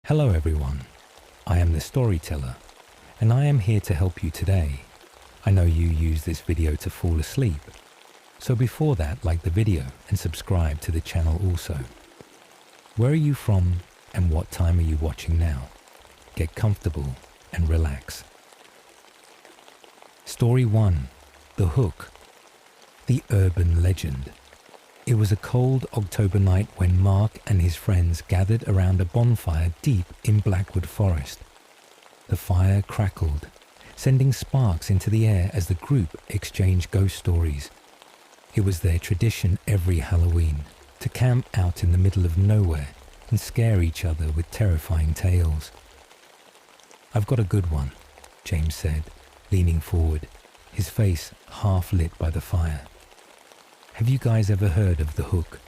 Hello everyone, I am the storyteller, and I am here to help you today. I know you use this video to fall asleep, so before that, like the video and subscribe to the channel also. Where are you from and what time are you watching now? Get comfortable and relax. Story 1. The Hook. The Urban Legend. It was a cold October night when Mark and his friends gathered around a bonfire deep in Blackwood Forest. The fire crackled, sending sparks into the air as the group exchanged ghost stories. It was their tradition every Halloween to camp out in the middle of nowhere and scare each other with terrifying tales. "I've got a good one," James said, leaning forward, his face half lit by the fire. "Have you guys ever heard of the Hook?"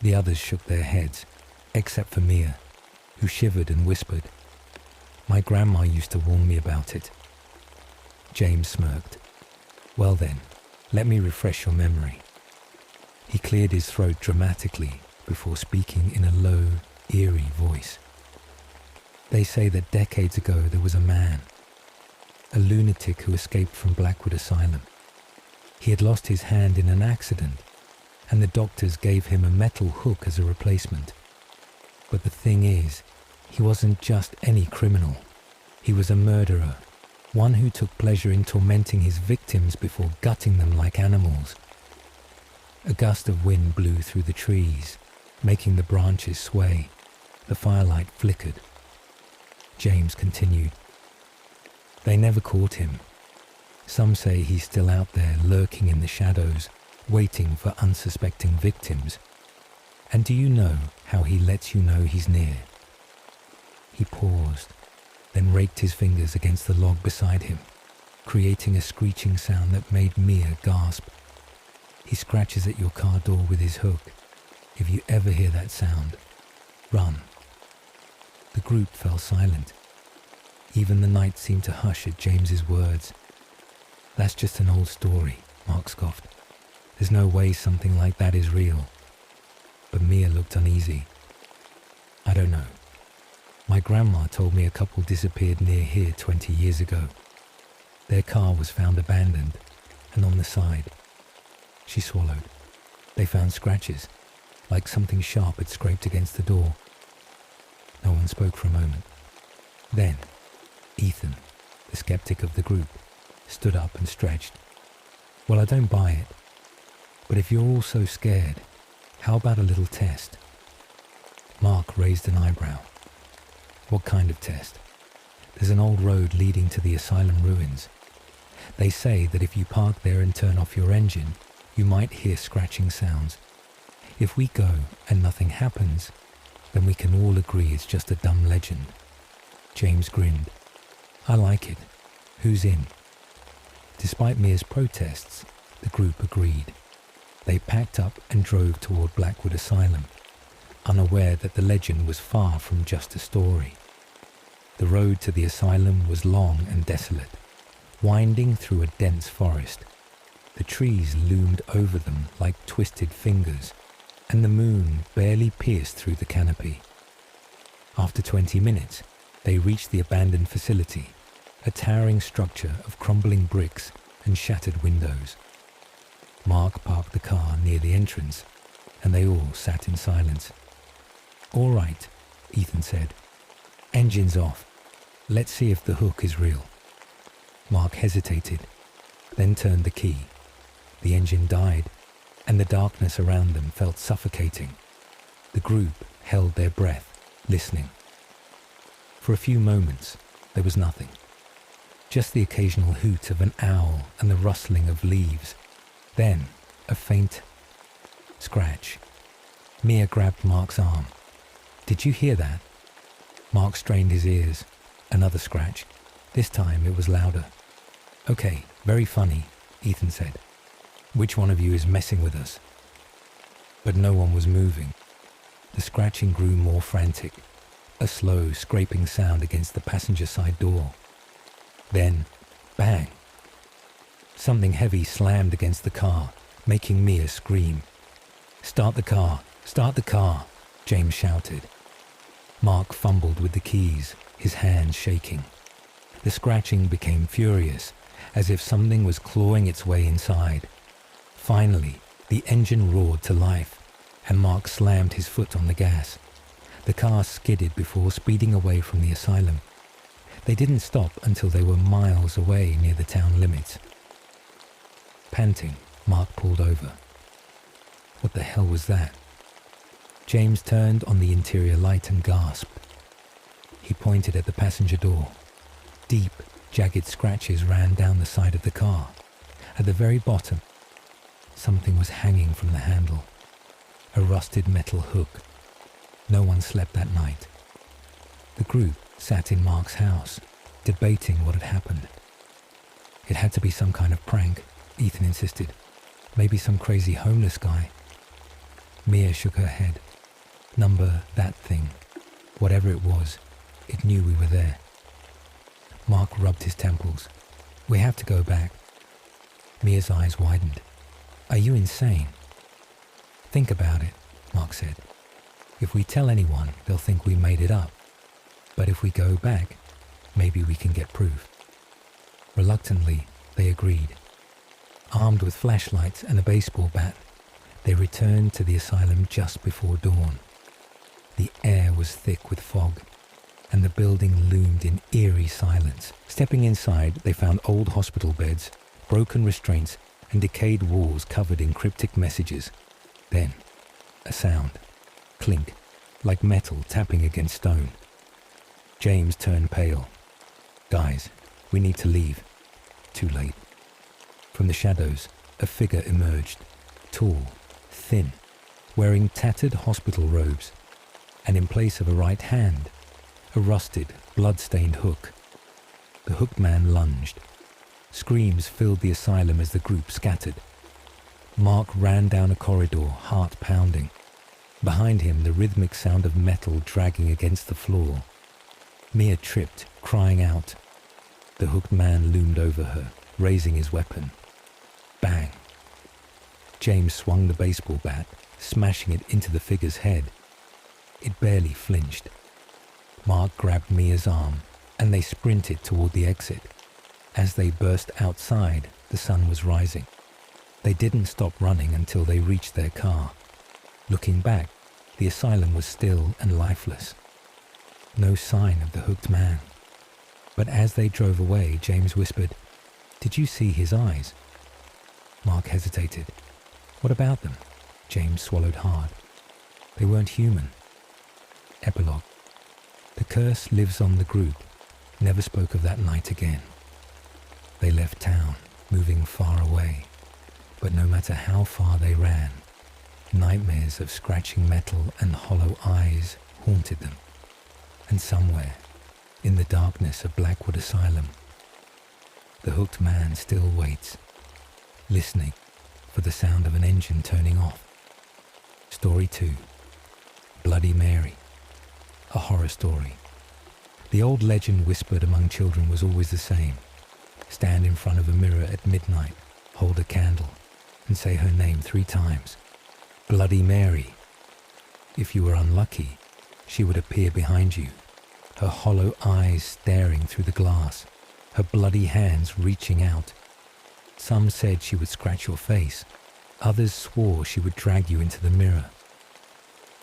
The others shook their heads, except for Mia, who shivered and whispered, "My grandma used to warn me about it." James smirked. "Well then, let me refresh your memory." He cleared his throat dramatically before speaking in a low, eerie voice. "They say that decades ago there was a man, a lunatic who escaped from Blackwood Asylum. He had lost his hand in an accident, and the doctors gave him a metal hook as a replacement. But the thing is, he wasn't just any criminal. He was a murderer, one who took pleasure in tormenting his victims before gutting them like animals." A gust of wind blew through the trees, making the branches sway. The firelight flickered. James continued. "They never caught him. Some say he's still out there lurking in the shadows, waiting for unsuspecting victims. And do you know how he lets you know he's near?" He paused, then raked his fingers against the log beside him, creating a screeching sound that made Mia gasp. "He scratches at your car door with his hook. If you ever hear that sound, run." The group fell silent. Even the night seemed to hush at James's words. "That's just an old story," Mark scoffed. "There's no way something like that is real." But Mia looked uneasy. "I don't know. My grandma told me a couple disappeared near here 20 years ago. Their car was found abandoned, and on the side." She swallowed. "They found scratches, like something sharp had scraped against the door." No one spoke for a moment. Then, Ethan, the skeptic of the group, stood up and stretched. "Well, I don't buy it. But if you're all so scared, how about a little test?" Mark raised an eyebrow. "What kind of test?" "There's an old road leading to the asylum ruins. They say that if you park there and turn off your engine, you might hear scratching sounds. If we go and nothing happens, then we can all agree it's just a dumb legend." James grinned. "I like it. Who's in?" Despite Mia's protests, the group agreed. They packed up and drove toward Blackwood Asylum, unaware that the legend was far from just a story. The road to the asylum was long and desolate, winding through a dense forest. The trees loomed over them like twisted fingers, and the moon barely pierced through the canopy. After 20 minutes, they reached the abandoned facility, a towering structure of crumbling bricks and shattered windows. Mark parked the car near the entrance, and they all sat in silence. "All right," Ethan said. "Engine's off. Let's see if the hook is real." Mark hesitated, then turned the key. The engine died, and the darkness around them felt suffocating. The group held their breath, listening. For a few moments, there was nothing. Just the occasional hoot of an owl and the rustling of leaves. Then, a faint scratch. Mia grabbed Mark's arm. "Did you hear that?" Mark strained his ears. Another scratch. This time it was louder. "Okay, very funny," Ethan said. "Which one of you is messing with us?" But no one was moving. The scratching grew more frantic, a slow scraping sound against the passenger side door. Then, bang! Something heavy slammed against the car, making Mia scream. "Start the car! Start the car!" James shouted. Mark fumbled with the keys, his hands shaking. The scratching became furious, as if something was clawing its way inside. Finally, the engine roared to life, and Mark slammed his foot on the gas. The car skidded before speeding away from the asylum. They didn't stop until they were miles away near the town limits. Panting, Mark pulled over. What the hell was that? James turned on the interior light and gasped. He pointed at the passenger door. Deep, jagged scratches ran down the side of the car. At the very bottom, something was hanging from the handle. A rusted metal hook. No one slept that night. The group sat in Mark's house, debating what had happened. It had to be some kind of prank, Ethan insisted. Maybe some crazy homeless guy. Mia shook her head. Number that thing. Whatever it was, it knew we were there. Mark rubbed his temples. We have to go back. Mia's eyes widened. Are you insane? Think about it, Mark said. If we tell anyone, they'll think we made it up. But if we go back, maybe we can get proof. Reluctantly, they agreed. Armed with flashlights and a baseball bat, they returned to the asylum just before dawn. The air was thick with fog, and the building loomed in eerie silence. Stepping inside, they found old hospital beds, broken restraints, and decayed walls covered in cryptic messages. Then, a sound. Clink, like metal tapping against stone. James turned pale. Guys, we need to leave. Too late. From the shadows, a figure emerged. Tall, thin, wearing tattered hospital robes, and in place of a right hand, a rusted, blood-stained hook. The hooked man lunged. Screams filled the asylum as the group scattered. Mark ran down a corridor, heart pounding. Behind him, the rhythmic sound of metal dragging against the floor. Mia tripped, crying out. The hooked man loomed over her, raising his weapon. Bang! James swung the baseball bat, smashing it into the figure's head. It barely flinched. Mark grabbed Mia's arm, and they sprinted toward the exit. As they burst outside, the sun was rising. They didn't stop running until they reached their car. Looking back, the asylum was still and lifeless. No sign of the hooked man. But as they drove away, James whispered, "Did you see his eyes?" Mark hesitated. "What about them?" James swallowed hard. "They weren't human." Epilogue. The curse lives on the group. Never spoke of that night again. They left town, moving far away. But no matter how far they ran, nightmares of scratching metal and hollow eyes haunted them. And somewhere, in the darkness of Blackwood Asylum, the hooked man still waits, listening for the sound of an engine turning off. Story 2. Bloody Mary. A horror story. The old legend whispered among children was always the same. Stand in front of a mirror at midnight, hold a candle, and say her name 3 times. Bloody Mary. If you were unlucky, she would appear behind you, her hollow eyes staring through the glass, her bloody hands reaching out. Some said she would scratch your face. Others swore she would drag you into the mirror.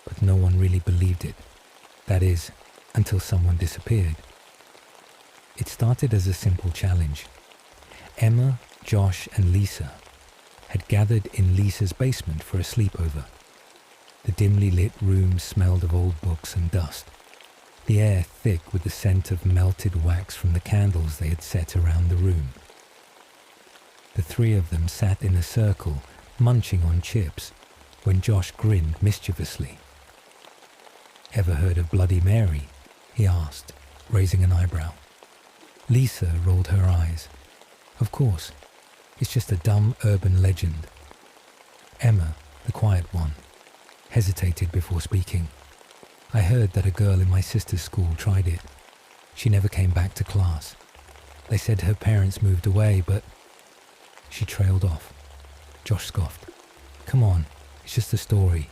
But no one really believed it. That is, until someone disappeared. It started as a simple challenge. Emma, Josh, and Lisa had gathered in Lisa's basement for a sleepover. The dimly lit room smelled of old books and dust, the air thick with the scent of melted wax from the candles they had set around the room. The 3 of them sat in a circle, munching on chips, when Josh grinned mischievously. "Ever heard of Bloody Mary?" he asked, raising an eyebrow. Lisa rolled her eyes. "Of course, it's just a dumb urban legend." Emma, the quiet one, hesitated before speaking. "I heard that a girl in my sister's school tried it. She never came back to class. They said her parents moved away, but..." She trailed off. Josh scoffed. "Come on, it's just a story.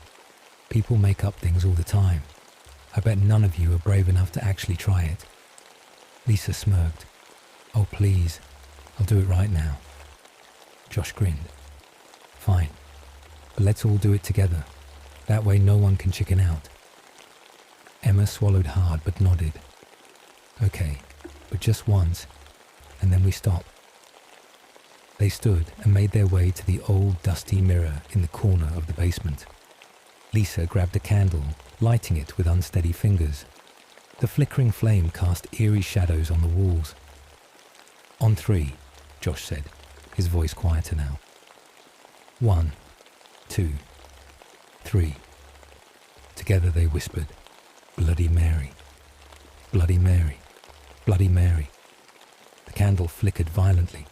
People make up things all the time." I bet none of you are brave enough to actually try it. Lisa smirked. Oh, please, I'll do it right now. Josh grinned. Fine, but let's all do it together. That way no one can chicken out. Emma swallowed hard but nodded. Okay, but just once, and then we stop. They stood and made their way to the old dusty mirror in the corner of the basement. Lisa grabbed a candle, lighting it with unsteady fingers. The flickering flame cast eerie shadows on the walls. On 3, Josh said, his voice quieter now. 1, 2, 3. Together they whispered, Bloody Mary, Bloody Mary, Bloody Mary. The candle flickered violently.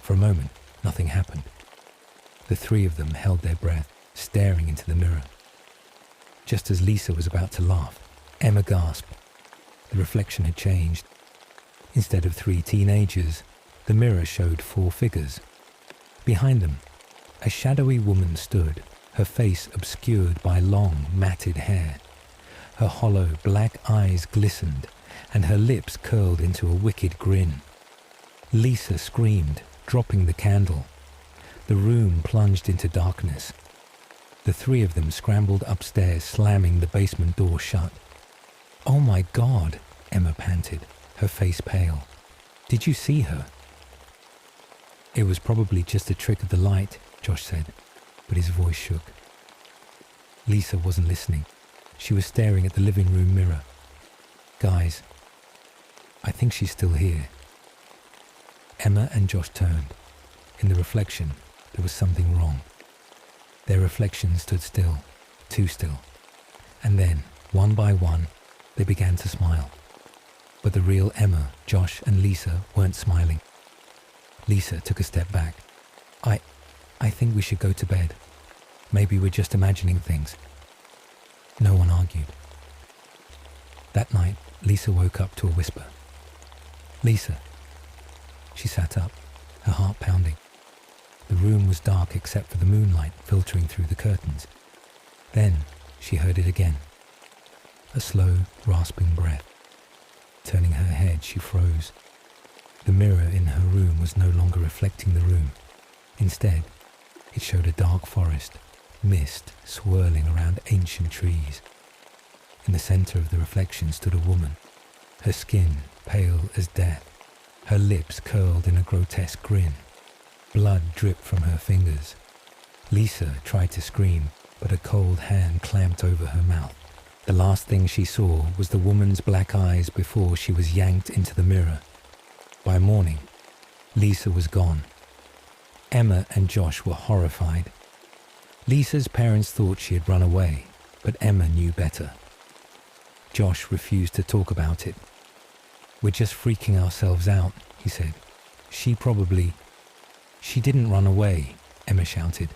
For a moment, nothing happened. The 3 of them held their breath, staring into the mirror. Just as Lisa was about to laugh, Emma gasped. The reflection had changed. Instead of 3 teenagers, the mirror showed 4 figures. Behind them, a shadowy woman stood, her face obscured by long, matted hair. Her hollow, black eyes glistened, and her lips curled into a wicked grin. Lisa screamed, dropping the candle. The room plunged into darkness. The 3 of them scrambled upstairs, slamming the basement door shut. Oh my God, Emma panted, her face pale. Did you see her? It was probably just a trick of the light, Josh said, but his voice shook. Lisa wasn't listening. She was staring at the living room mirror. Guys, I think she's still here. Emma and Josh turned. In the reflection, there was something wrong. Their reflections stood still, too still. And then, one by one, they began to smile. But the real Emma, Josh, and Lisa weren't smiling. Lisa took a step back. I think we should go to bed. Maybe we're just imagining things. No one argued. That night, Lisa woke up to a whisper. Lisa. She sat up, her heart pounding. The room was dark except for the moonlight filtering through the curtains. Then she heard it again. A slow, rasping breath. Turning her head, she froze. The mirror in her room was no longer reflecting the room. Instead, it showed a dark forest, mist swirling around ancient trees. In the center of the reflection stood a woman, her skin pale as death, her lips curled in a grotesque grin. Blood dripped from her fingers. Lisa tried to scream, but a cold hand clamped over her mouth. The last thing she saw was the woman's black eyes before she was yanked into the mirror. By morning, Lisa was gone. Emma and Josh were horrified. Lisa's parents thought she had run away, but Emma knew better. Josh refused to talk about it. We're just freaking ourselves out, he said. She didn't run away, Emma shouted.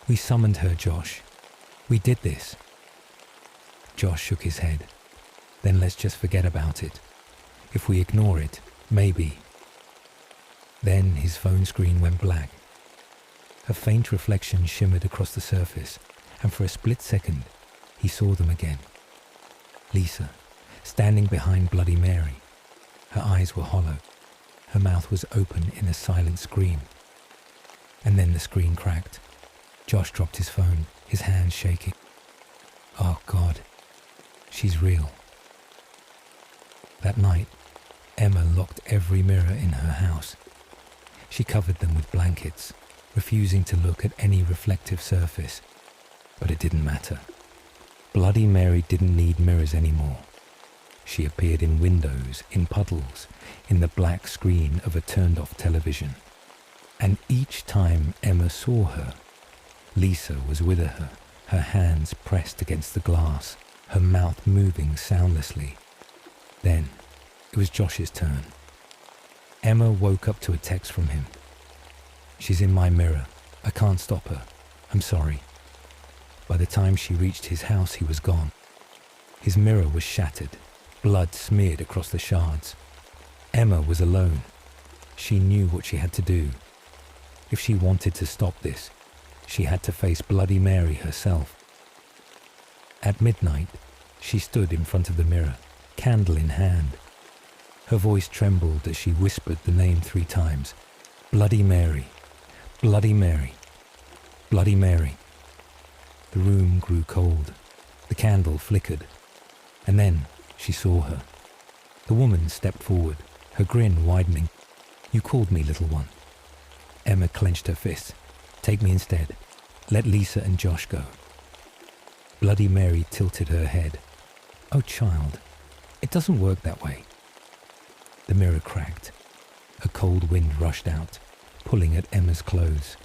We summoned her, Josh. We did this. Josh shook his head. Then let's just forget about it. If we ignore it, maybe. Then his phone screen went black. A faint reflection shimmered across the surface, and for a split second, he saw them again. Lisa, standing behind Bloody Mary. Her eyes were hollow. Her mouth was open in a silent scream. And then the screen cracked. Josh dropped his phone, his hands shaking. Oh God, she's real. That night, Emma locked every mirror in her house. She covered them with blankets, refusing to look at any reflective surface. But it didn't matter. Bloody Mary didn't need mirrors anymore. She appeared in windows, in puddles, in the black screen of a turned-off television. And each time Emma saw her, Lisa was with her, her hands pressed against the glass, her mouth moving soundlessly. Then it was Josh's turn. Emma woke up to a text from him. She's in my mirror. I can't stop her. I'm sorry. By the time she reached his house, he was gone. His mirror was shattered, blood smeared across the shards. Emma was alone. She knew what she had to do. If she wanted to stop this, she had to face Bloody Mary herself. At midnight, She stood in front of the mirror, candle in hand. Her voice trembled as she whispered the name 3 times. Bloody Mary, Bloody Mary, Bloody Mary. The room grew cold. The candle flickered. And then she saw her. The woman stepped forward, her grin widening. You called me, little one. Emma clenched her fists. Take me instead. Let Lisa and Josh go. Bloody Mary tilted her head. Oh, child, it doesn't work that way. The mirror cracked. A cold wind rushed out, pulling at Emma's clothes.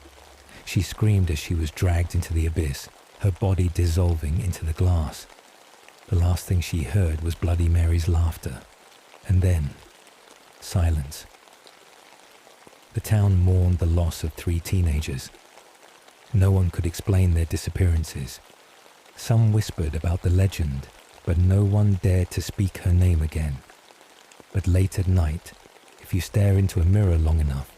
She screamed as she was dragged into the abyss, her body dissolving into the glass. The last thing she heard was Bloody Mary's laughter, and then silence. The town mourned the loss of 3 teenagers. No one could explain their disappearances. Some whispered about the legend, but no one dared to speak her name again. But late at night, if you stare into a mirror long enough,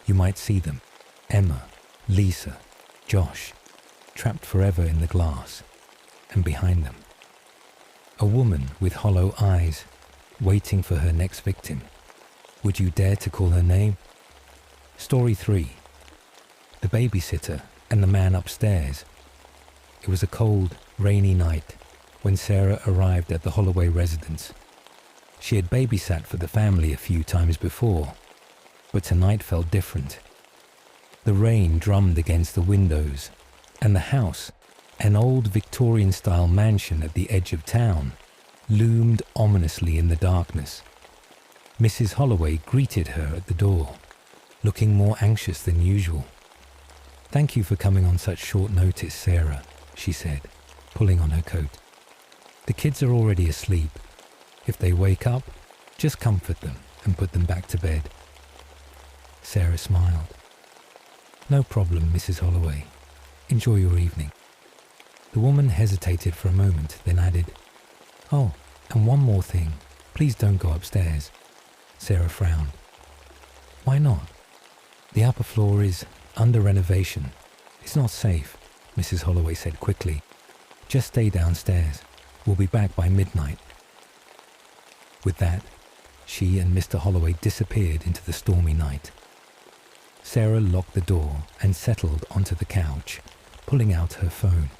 you might see them, Emma, Lisa, Josh, trapped forever in the glass, and behind them, a woman with hollow eyes, waiting for her next victim. Would you dare to call her name? Story 3. The babysitter and the man upstairs. It was a cold, rainy night when Sarah arrived at the Holloway residence. She had babysat for the family a few times before, but tonight felt different. The rain drummed against the windows, and the house, an old Victorian-style mansion at the edge of town, loomed ominously in the darkness. Mrs. Holloway greeted her at the door, looking more anxious than usual. Thank you for coming on such short notice, Sarah, she said, pulling on her coat. The kids are already asleep. If they wake up, just comfort them and put them back to bed. Sarah smiled. No problem, Mrs. Holloway. Enjoy your evening. The woman hesitated for a moment, then added, Oh, and one more thing. Please don't go upstairs. Sarah frowned. Why not? The upper floor is under renovation. It's not safe, Mrs. Holloway said quickly. Just stay downstairs. We'll be back by midnight. With that, she and Mr. Holloway disappeared into the stormy night. Sarah locked the door and settled onto the couch, pulling out her phone.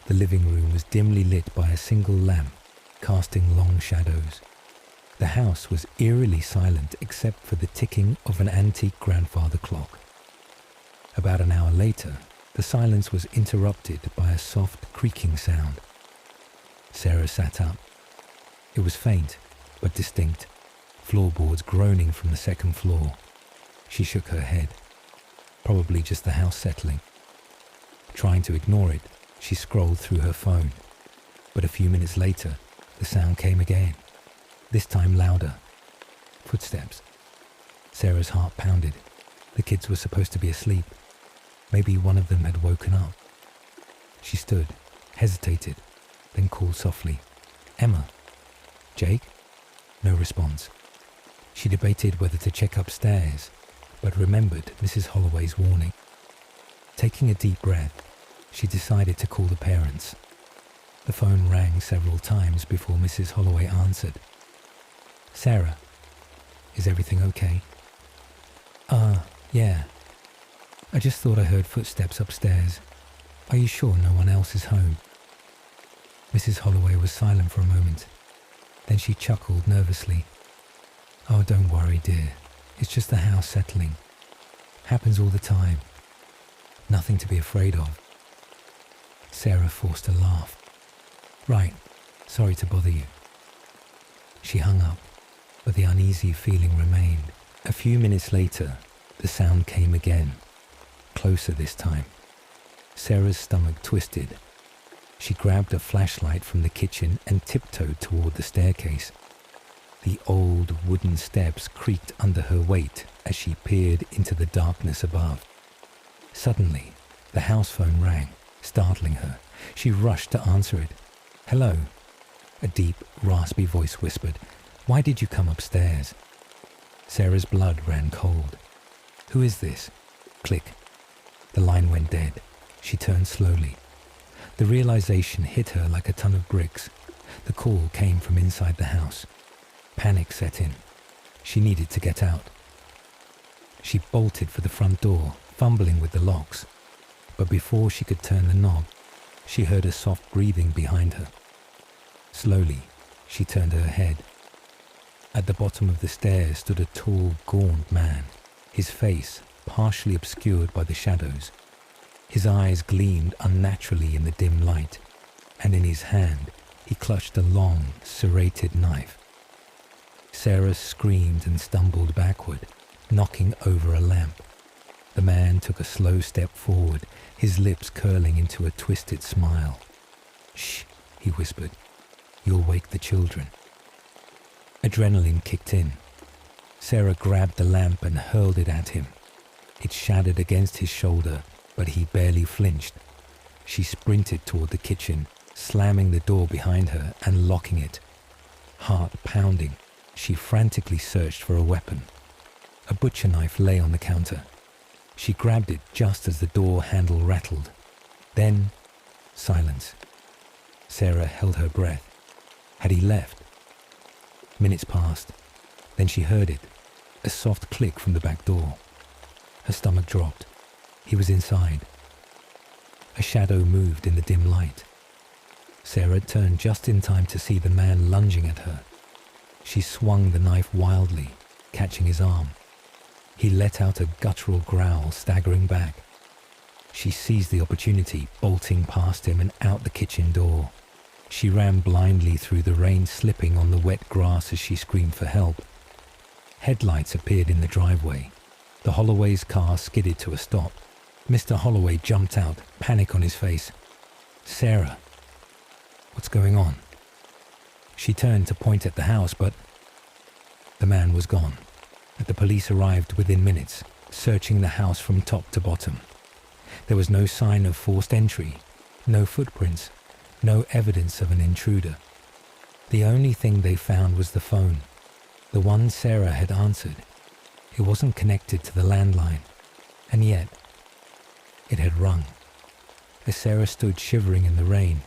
The living room was dimly lit by a single lamp, casting long shadows. The house was eerily silent except for the ticking of an antique grandfather clock. About an hour later, the silence was interrupted by a soft creaking sound. Sarah sat up. It was faint, but distinct, floorboards groaning from the second floor. She shook her head. Probably just the house settling. Trying to ignore it, she scrolled through her phone. But a few minutes later, the sound came again, this time louder. Footsteps. Sarah's heart pounded. The kids were supposed to be asleep. Maybe one of them had woken up. She stood, hesitated, then called softly, Emma. Jake? No response. She debated whether to check upstairs, but remembered Mrs. Holloway's warning. Taking a deep breath, she decided to call the parents. The phone rang several times before Mrs. Holloway answered. Sarah, is everything okay? Yeah. I just thought I heard footsteps upstairs. Are you sure no one else is home? Mrs. Holloway was silent for a moment. Then she chuckled nervously. Oh, don't worry, dear. It's just the house settling. Happens all the time. Nothing to be afraid of. Sarah forced a laugh. Right. Sorry to bother you. She hung up, but the uneasy feeling remained. A few minutes later, the sound came again. Closer this time. Sarah's stomach twisted. She grabbed a flashlight from the kitchen and tiptoed toward the staircase. The old wooden steps creaked under her weight as she peered into the darkness above. Suddenly, the house phone rang, startling her. She rushed to answer it. Hello, a deep, raspy voice whispered. Why did you come upstairs? Sarah's blood ran cold. Who is this? Click. The line went dead. She turned slowly. The realization hit her like a ton of bricks. The call came from inside the house. Panic set in. She needed to get out. She bolted for the front door, fumbling with the locks. But before she could turn the knob, she heard a soft breathing behind her. Slowly, she turned her head. At the bottom of the stairs stood a tall, gaunt man, his face partially obscured by the shadows. His eyes gleamed unnaturally in the dim light, and in his hand he clutched a long, serrated knife. Sarah screamed and stumbled backward, knocking over a lamp. The man took a slow step forward, his lips curling into a twisted smile. "Shh," he whispered. "You'll wake the children." Adrenaline kicked in. Sarah grabbed the lamp and hurled it at him. It shattered against his shoulder, but he barely flinched. She sprinted toward the kitchen, slamming the door behind her and locking it. Heart pounding, she frantically searched for a weapon. A butcher knife lay on the counter. She grabbed it just as the door handle rattled. Then, silence. Sarah held her breath. Had he left? Minutes passed. Then she heard it, a soft click from the back door. Her stomach dropped. He was inside. A shadow moved in the dim light. Sarah turned just in time to see the man lunging at her. She swung the knife wildly, catching his arm. He let out a guttural growl, staggering back. She seized the opportunity, bolting past him and out the kitchen door. She ran blindly through the rain, slipping on the wet grass as she screamed for help. Headlights appeared in the driveway. The Holloway's car skidded to a stop. Mr. Holloway jumped out, panic on his face. "Sarah, what's going on?" She turned to point at the house, but the man was gone. The police arrived within minutes, searching the house from top to bottom. There was no sign of forced entry, no footprints, no evidence of an intruder. The only thing they found was the phone, the one Sarah had answered. It wasn't connected to the landline, and yet it had rung. As Sarah stood shivering in the rain,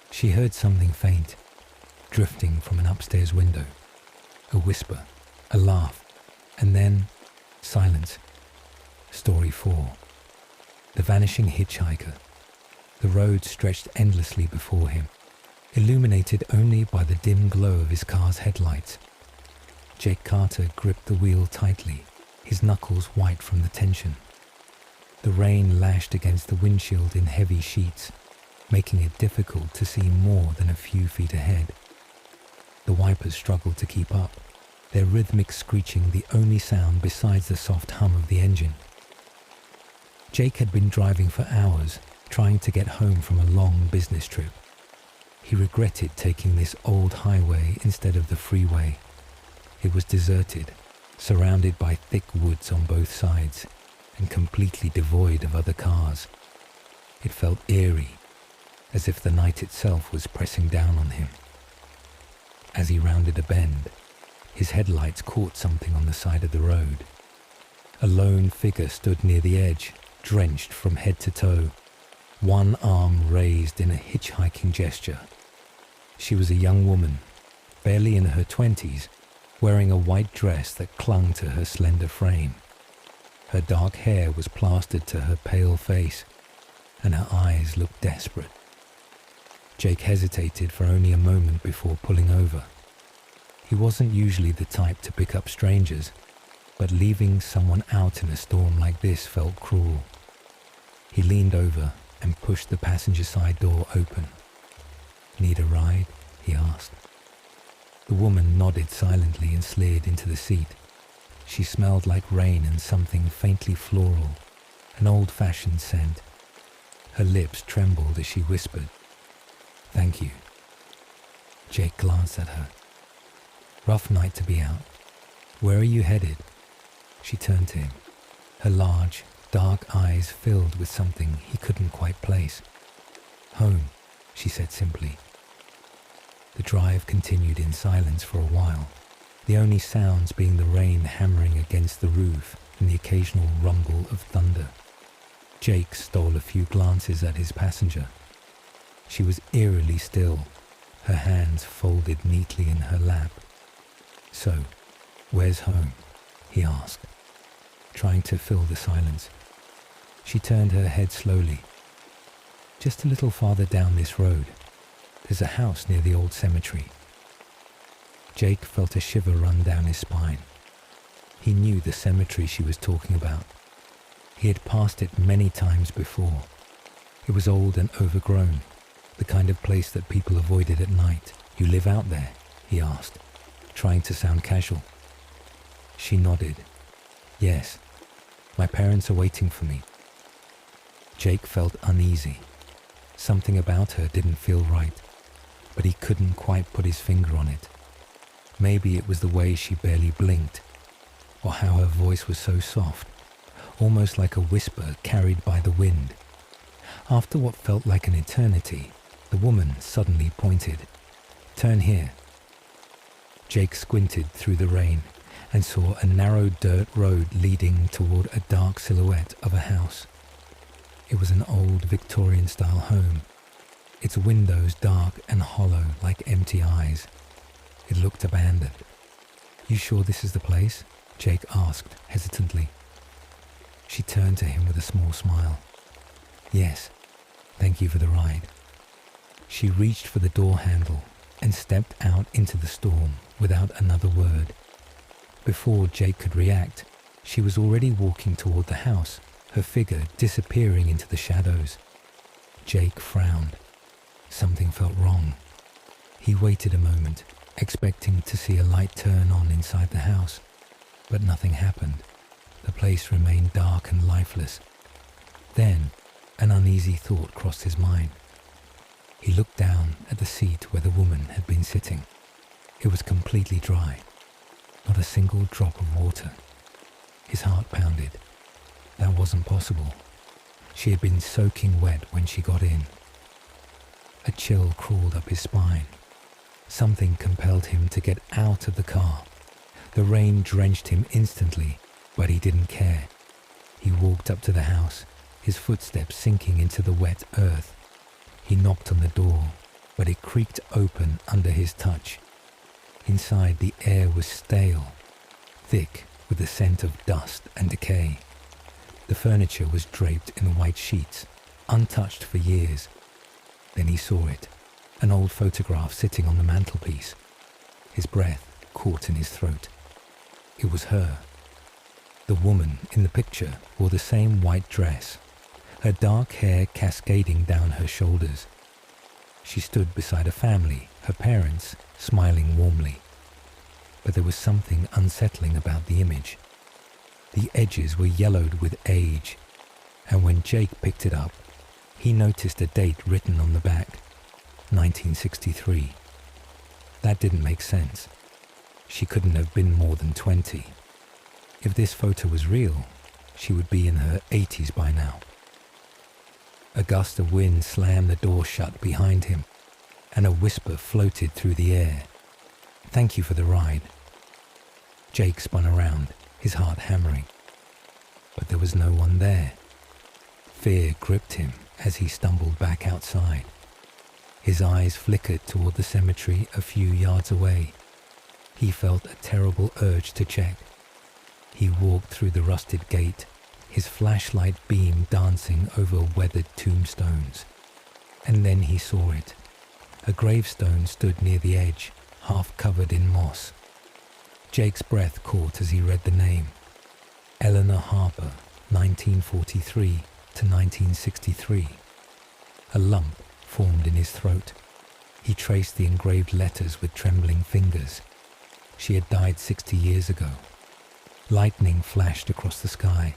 she heard something faint, drifting from an upstairs window. A whisper, a laugh, and then silence. Story 4. The vanishing hitchhiker. The road stretched endlessly before him, illuminated only by the dim glow of his car's headlights. Jake Carter gripped the wheel tightly, his knuckles white from the tension. The rain lashed against the windshield in heavy sheets, making it difficult to see more than a few feet ahead. The wipers struggled to keep up, their rhythmic screeching the only sound besides the soft hum of the engine. Jake had been driving for hours, trying to get home from a long business trip. He regretted taking this old highway instead of the freeway. It was deserted, surrounded by thick woods on both sides, and completely devoid of other cars. It felt eerie, as if the night itself was pressing down on him. As he rounded a bend, his headlights caught something on the side of the road. A lone figure stood near the edge, drenched from head to toe, one arm raised in a hitchhiking gesture. She was a young woman, barely in her 20s, wearing a white dress that clung to her slender frame. Her dark hair was plastered to her pale face, and her eyes looked desperate. Jake hesitated for only a moment before pulling over. He wasn't usually the type to pick up strangers, but leaving someone out in a storm like this felt cruel. He leaned over and pushed the passenger side door open. "Need a ride?" he asked. The woman nodded silently and slid into the seat. She smelled like rain and something faintly floral, an old-fashioned scent. Her lips trembled as she whispered, "Thank you." Jake glanced at her. "Rough night to be out. Where are you headed?" She turned to him, her large, dark eyes filled with something he couldn't quite place. "Home," she said simply. The drive continued in silence for a while, the only sounds being the rain hammering against the roof and the occasional rumble of thunder. Jake stole a few glances at his passenger. She was eerily still, her hands folded neatly in her lap. "So, where's home?" he asked, trying to fill the silence. She turned her head slowly. "Just a little farther down this road. There's a house near the old cemetery." Jake felt a shiver run down his spine. He knew the cemetery she was talking about. He had passed it many times before. It was old and overgrown, the kind of place that people avoided at night. "You live out there?" he asked, trying to sound casual. She nodded. "Yes, my parents are waiting for me." Jake felt uneasy. Something about her didn't feel right, but he couldn't quite put his finger on it. Maybe it was the way she barely blinked, or how her voice was so soft, almost like a whisper carried by the wind. After what felt like an eternity, the woman suddenly pointed. "Turn here." Jake squinted through the rain and saw a narrow dirt road leading toward a dark silhouette of a house. It was an old Victorian-style home, its windows dark and hollow like empty eyes. It looked abandoned. "You sure this is the place?" Jake asked hesitantly. She turned to him with a small smile. "Yes, thank you for the ride." She reached for the door handle and stepped out into the storm without another word. Before Jake could react, she was already walking toward the house, her figure disappearing into the shadows. Jake frowned. Something felt wrong. He waited a moment, expecting to see a light turn on inside the house, but nothing happened. The place remained dark and lifeless. Then, an uneasy thought crossed his mind. He looked down at the seat where the woman had been sitting. It was completely dry, not a single drop of water. His heart pounded. That wasn't possible. She had been soaking wet when she got in. A chill crawled up his spine. Something compelled him to get out of the car. The rain drenched him instantly, but he didn't care. He walked up to the house, his footsteps sinking into the wet earth. He knocked on the door, but it creaked open under his touch. Inside, the air was stale, thick with the scent of dust and decay. The furniture was draped in white sheets, untouched for years. Then he saw it, an old photograph sitting on the mantelpiece. His breath caught in his throat. It was her. The woman in the picture wore the same white dress, her dark hair cascading down her shoulders. She stood beside a family, her parents smiling warmly. But there was something unsettling about the image. The edges were yellowed with age, and when Jake picked it up, he noticed a date written on the back, 1963. That didn't make sense. She couldn't have been more than 20. If this photo was real, she would be in her 80s by now. A gust of wind slammed the door shut behind him, and a whisper floated through the air. "Thank you for the ride." Jake spun around, his heart hammering. But there was no one there. Fear gripped him as he stumbled back outside. His eyes flickered toward the cemetery a few yards away. He felt a terrible urge to check. He walked through the rusted gate, his flashlight beam dancing over weathered tombstones. And then he saw it. A gravestone stood near the edge, half covered in moss. Jake's breath caught as he read the name. Eleanor Harper, 1943 to 1963. A lump formed in his throat. He traced the engraved letters with trembling fingers. She had died 60 years ago. Lightning flashed across the sky,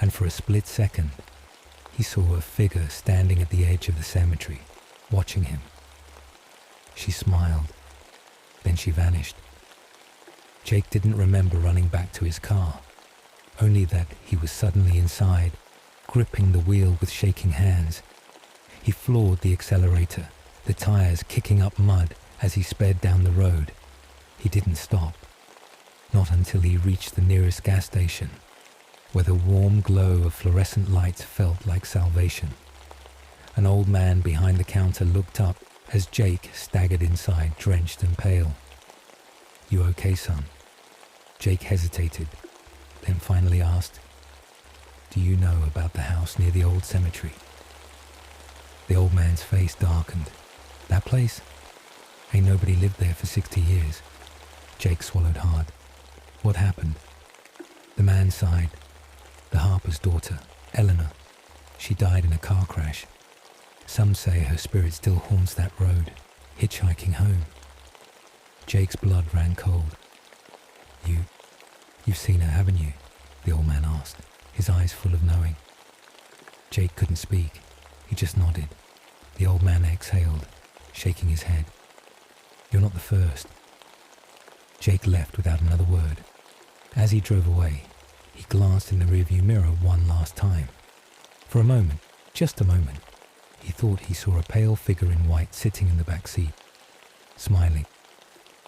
and for a split second, he saw a figure standing at the edge of the cemetery, watching him. She smiled, then she vanished. Jake didn't remember running back to his car, only that he was suddenly inside, gripping the wheel with shaking hands. He floored the accelerator, the tires kicking up mud as he sped down the road. He didn't stop, not until he reached the nearest gas station, where the warm glow of fluorescent lights felt like salvation. An old man behind the counter looked up as Jake staggered inside, drenched and pale. "You okay, son?" Jake hesitated, then finally asked, "Do you know about the house near the old cemetery?" The old man's face darkened. "That place? Ain't nobody lived there for 60 years. Jake swallowed hard. "What happened?" The man sighed. "The Harper's daughter, Eleanor. She died in a car crash. Some say her spirit still haunts that road, hitchhiking home." Jake's blood ran cold. You've seen her, haven't you?" the old man asked, his eyes full of knowing. Jake couldn't speak. He just nodded. The old man exhaled, shaking his head. "You're not the first." Jake left without another word. As he drove away, he glanced in the rearview mirror one last time. For a moment, just a moment, he thought he saw a pale figure in white sitting in the back seat, smiling.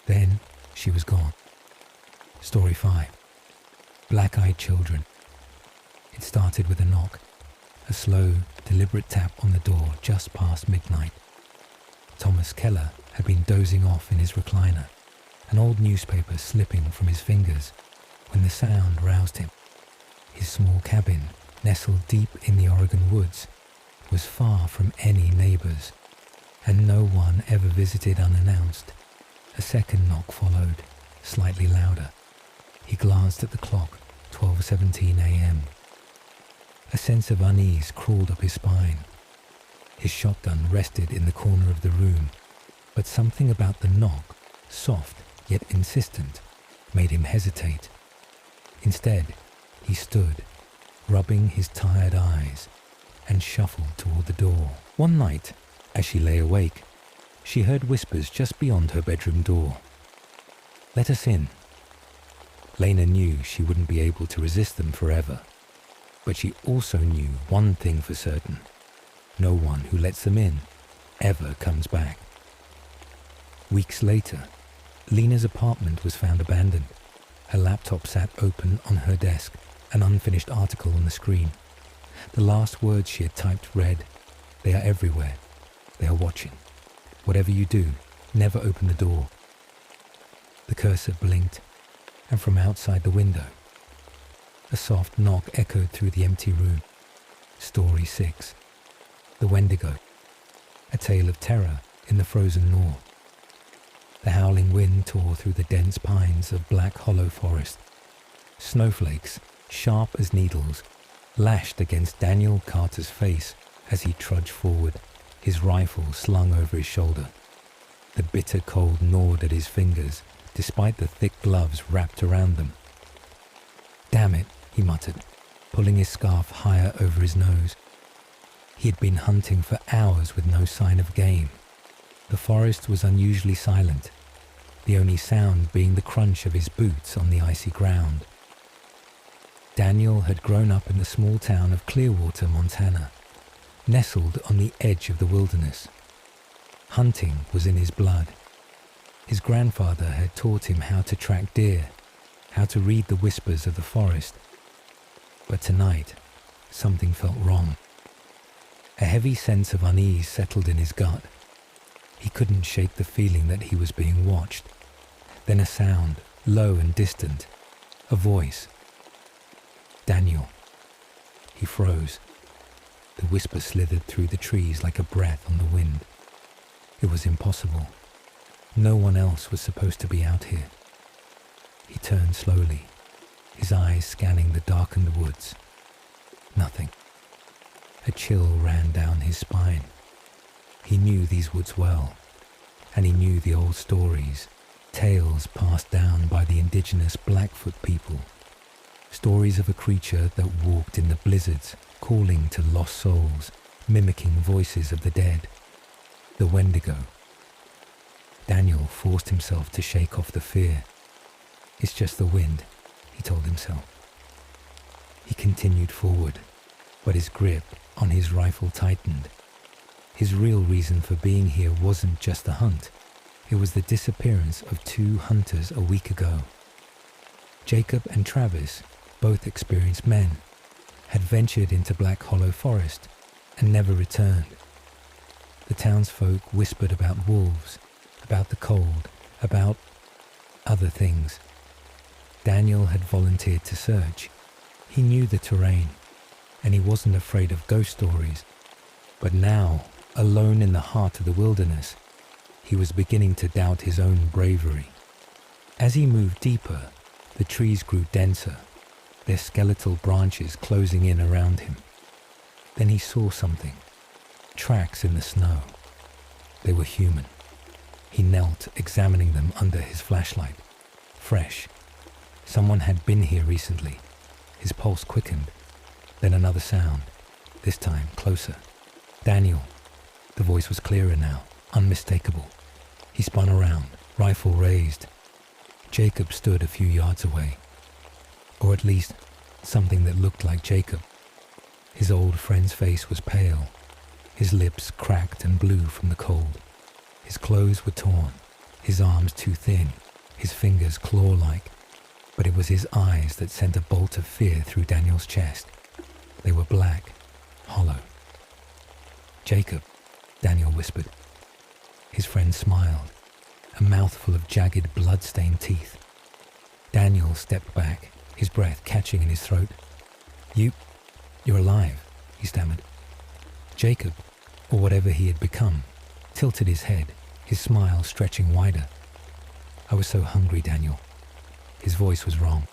Then she was gone. Story 5. Black-eyed children. It started with a knock, a slow, deliberate tap on the door just past midnight. Thomas Keller had been dozing off in his recliner, an old newspaper slipping from his fingers, when the sound roused him. His small cabin, nestled deep in the Oregon woods, was far from any neighbors, and no one ever visited unannounced. A second knock followed, slightly louder. He glanced at the clock, 12:17 a.m. A sense of unease crawled up his spine. His shotgun rested in the corner of the room, but something about the knock, soft yet insistent, made him hesitate. Instead, he stood, rubbing his tired eyes, and shuffled toward the door. One night, as she lay awake, she heard whispers just beyond her bedroom door. "Let us in." Lena knew she wouldn't be able to resist them forever, but she also knew one thing for certain: no one who lets them in ever comes back. Weeks later, Lena's apartment was found abandoned. Her laptop sat open on her desk, an unfinished article on the screen. The last words she had typed read, "They are everywhere. They are watching. Whatever you do, never open the door." The cursor blinked, and from outside the window, a soft knock echoed through the empty room. Story 6. The Wendigo. A tale of terror in the frozen north. The howling wind tore through the dense pines of Black Hollow Forest. Snowflakes, sharp as needles, lashed against Daniel Carter's face as he trudged forward, his rifle slung over his shoulder. The bitter cold gnawed at his fingers, despite the thick gloves wrapped around them. "Damn it," he muttered, pulling his scarf higher over his nose. He had been hunting for hours with no sign of game. The forest was unusually silent, the only sound being the crunch of his boots on the icy ground. Daniel had grown up in the small town of Clearwater, Montana, nestled on the edge of the wilderness. Hunting was in his blood. His grandfather had taught him how to track deer, how to read the whispers of the forest. But tonight, something felt wrong. A heavy sense of unease settled in his gut. He couldn't shake the feeling that he was being watched. Then a sound, low and distant, a voice. "Daniel." He froze. The whisper slithered through the trees like a breath on the wind. It was impossible. No one else was supposed to be out here. He turned slowly, his eyes scanning the darkened woods. Nothing. A chill ran down his spine. He knew these woods well, and he knew the old stories, tales passed down by the indigenous Blackfoot people. Stories of a creature that walked in the blizzards, calling to lost souls, mimicking voices of the dead. The Wendigo. Daniel forced himself to shake off the fear. "It's just the wind," he told himself. He continued forward, but his grip on his rifle tightened. His real reason for being here wasn't just the hunt. It was the disappearance of 2 hunters a week ago. Jacob and Travis, both experienced men, had ventured into Black Hollow Forest and never returned. The townsfolk whispered about wolves, about the cold, about other things. Daniel had volunteered to search. He knew the terrain, and he wasn't afraid of ghost stories. But now, alone in the heart of the wilderness, he was beginning to doubt his own bravery. As he moved deeper, the trees grew denser, their skeletal branches closing in around him. Then he saw something. Tracks in the snow. They were human. He knelt, examining them under his flashlight. Fresh. Someone had been here recently. His pulse quickened. Then another sound, this time closer. Daniel. The voice was clearer now, unmistakable. He spun around, rifle raised. Jacob stood a few yards away. Or at least, something that looked like Jacob. His old friend's face was pale. His lips cracked and blue from the cold. His clothes were torn, his arms too thin, his fingers claw-like. But it was his eyes that sent a bolt of fear through Daniel's chest. They were black, hollow. "Jacob," Daniel whispered. His friend smiled, a mouthful of jagged, blood-stained teeth. Daniel stepped back, his breath catching in his throat. You're alive," he stammered. Jacob, or whatever he had become, tilted his head, his smile stretching wider. "I was so hungry, Daniel." His voice was wrong,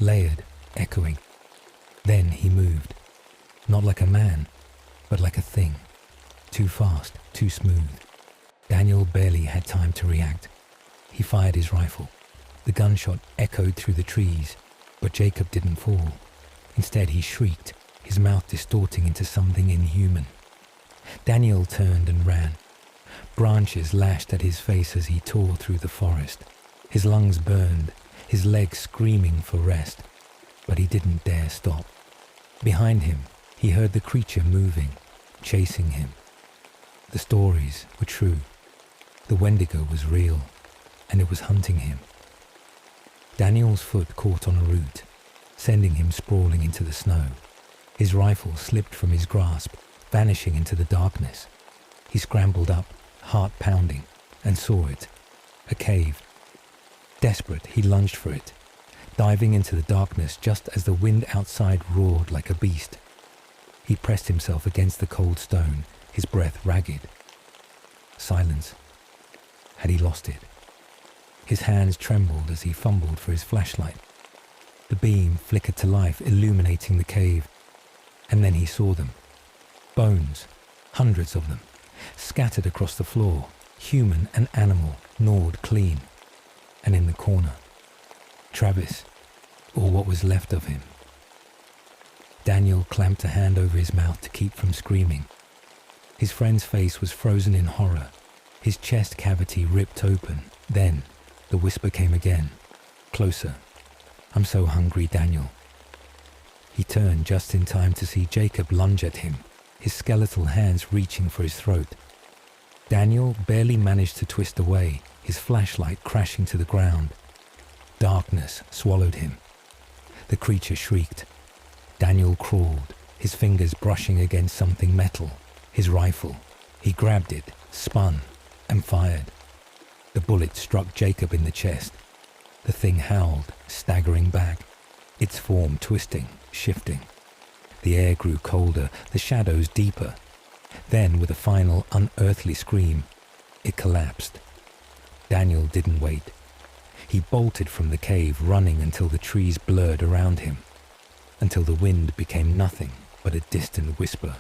layered, echoing. Then he moved, not like a man, but like a thing. Too fast, too smooth. Daniel barely had time to react. He fired his rifle. The gunshot echoed through the trees, but Jacob didn't fall. Instead, he shrieked, his mouth distorting into something inhuman. Daniel turned and ran. Branches lashed at his face as he tore through the forest. His lungs burned, his legs screaming for rest, but he didn't dare stop. Behind him, he heard the creature moving, chasing him. The stories were true. The Wendigo was real, and it was hunting him. Daniel's foot caught on a root, sending him sprawling into the snow. His rifle slipped from his grasp, vanishing into the darkness. He scrambled up, heart pounding, and saw it. A cave. Desperate, he lunged for it, diving into the darkness just as the wind outside roared like a beast. He pressed himself against the cold stone, his breath ragged. Silence. Had he lost it? His hands trembled as he fumbled for his flashlight. The beam flickered to life, illuminating the cave. And then he saw them. Bones, hundreds of them, scattered across the floor, human and animal, gnawed clean. And in the corner, Travis, or what was left of him. Daniel clamped a hand over his mouth to keep from screaming. His friend's face was frozen in horror, his chest cavity ripped open. Then, the whisper came again, closer. "I'm so hungry, Daniel." He turned just in time to see Jacob lunge at him, his skeletal hands reaching for his throat. Daniel barely managed to twist away, his flashlight crashing to the ground. Darkness swallowed him. The creature shrieked. Daniel crawled, his fingers brushing against something metal, his rifle. He grabbed it, spun, and fired. The bullet struck Jacob in the chest. The thing howled, staggering back, its form twisting, shifting. The air grew colder, the shadows deeper. Then, with a final unearthly scream, it collapsed. Daniel didn't wait. He bolted from the cave, running until the trees blurred around him, until the wind became nothing but a distant whisper.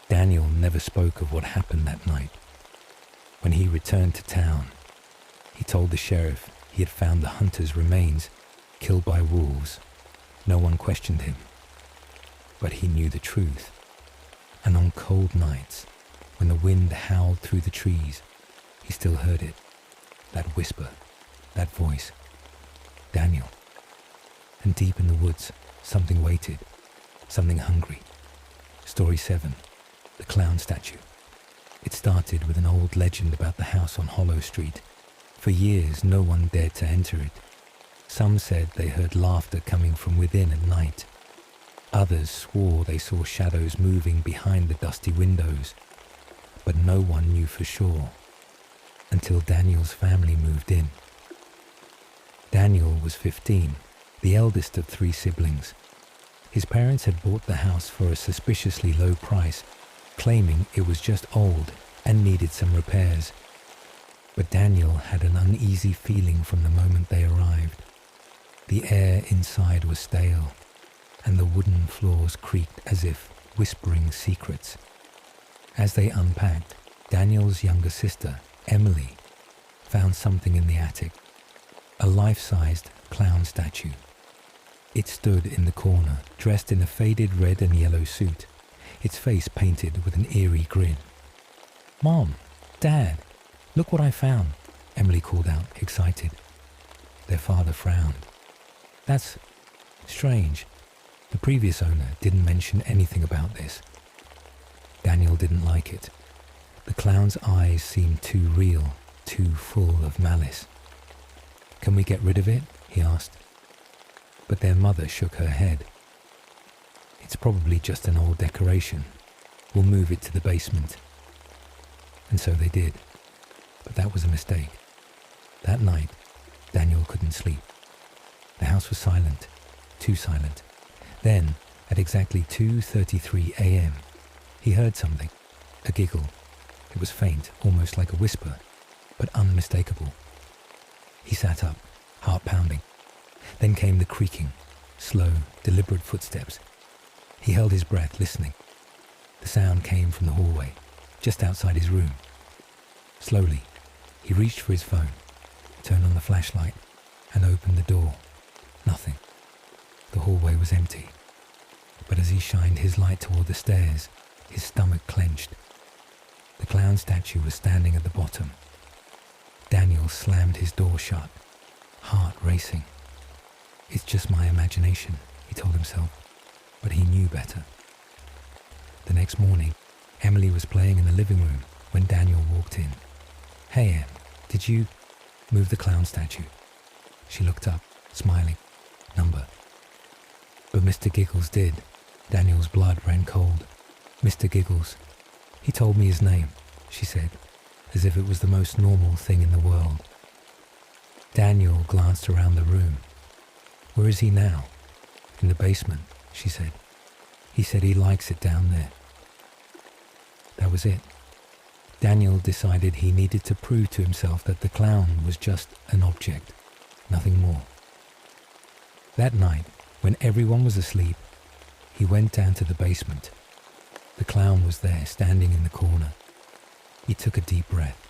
Daniel never spoke of what happened that night. When he returned to town, he told the sheriff he had found the hunter's remains, killed by wolves. No one questioned him. But he knew the truth. And on cold nights, when the wind howled through the trees, he still heard it. That whisper, that voice. Daniel. And deep in the woods, something waited. Something hungry. Story 7. The clown statue. It started with an old legend about the house on Hollow Street. For years, no one dared to enter it. Some said they heard laughter coming from within at night. Others swore they saw shadows moving behind the dusty windows. but no one knew for sure until Daniel's family moved in. Daniel was 15, the eldest of 3 siblings. His parents had bought the house for a suspiciously low price, claiming it was just old and needed some repairs. But Daniel had an uneasy feeling from the moment they arrived. The air inside was stale, and the wooden floors creaked as if whispering secrets. As they unpacked, Daniel's younger sister, Emily, found something in the attic, a life-sized clown statue. It stood in the corner, dressed in a faded red and yellow suit, its face painted with an eerie grin. "Mom, Dad, look what I found," Emily called out, excited. Their father frowned. "That's strange. The previous owner didn't mention anything about this." Daniel didn't like it. The clown's eyes seemed too real, too full of malice. "Can we get rid of it?" he asked. But their mother shook her head. "It's probably just an old decoration. We'll move it to the basement." And so they did. But that was a mistake. That night, Daniel couldn't sleep. The house was silent, too silent. Then, at exactly 2:33 a.m., he heard something, a giggle. It was faint, almost like a whisper, but unmistakable. He sat up, heart pounding. Then came the creaking, slow, deliberate footsteps. He held his breath, listening. The sound came from the hallway, just outside his room. Slowly, he reached for his phone, turned on the flashlight, and opened the door. Nothing. The hallway was empty. But as he shined his light toward the stairs, his stomach clenched. The clown statue was standing at the bottom. Daniel slammed his door shut, heart racing. "It's just my imagination," he told himself, but he knew better. The next morning, Emily was playing in the living room when Daniel walked in. "Hey, Em, did you move the clown statue?" She looked up, smiling. "Number." But Mr. Giggles did. Daniel's blood ran cold. "Mr. Giggles. He told me his name," she said, as if it was the most normal thing in the world. Daniel glanced around the room. "Where is he now?" "In the basement," she said. "He said he likes it down there." That was it. Daniel decided he needed to prove to himself that the clown was just an object, nothing more. That night, when everyone was asleep, he went down to the basement. The clown was there, standing in the corner. He took a deep breath.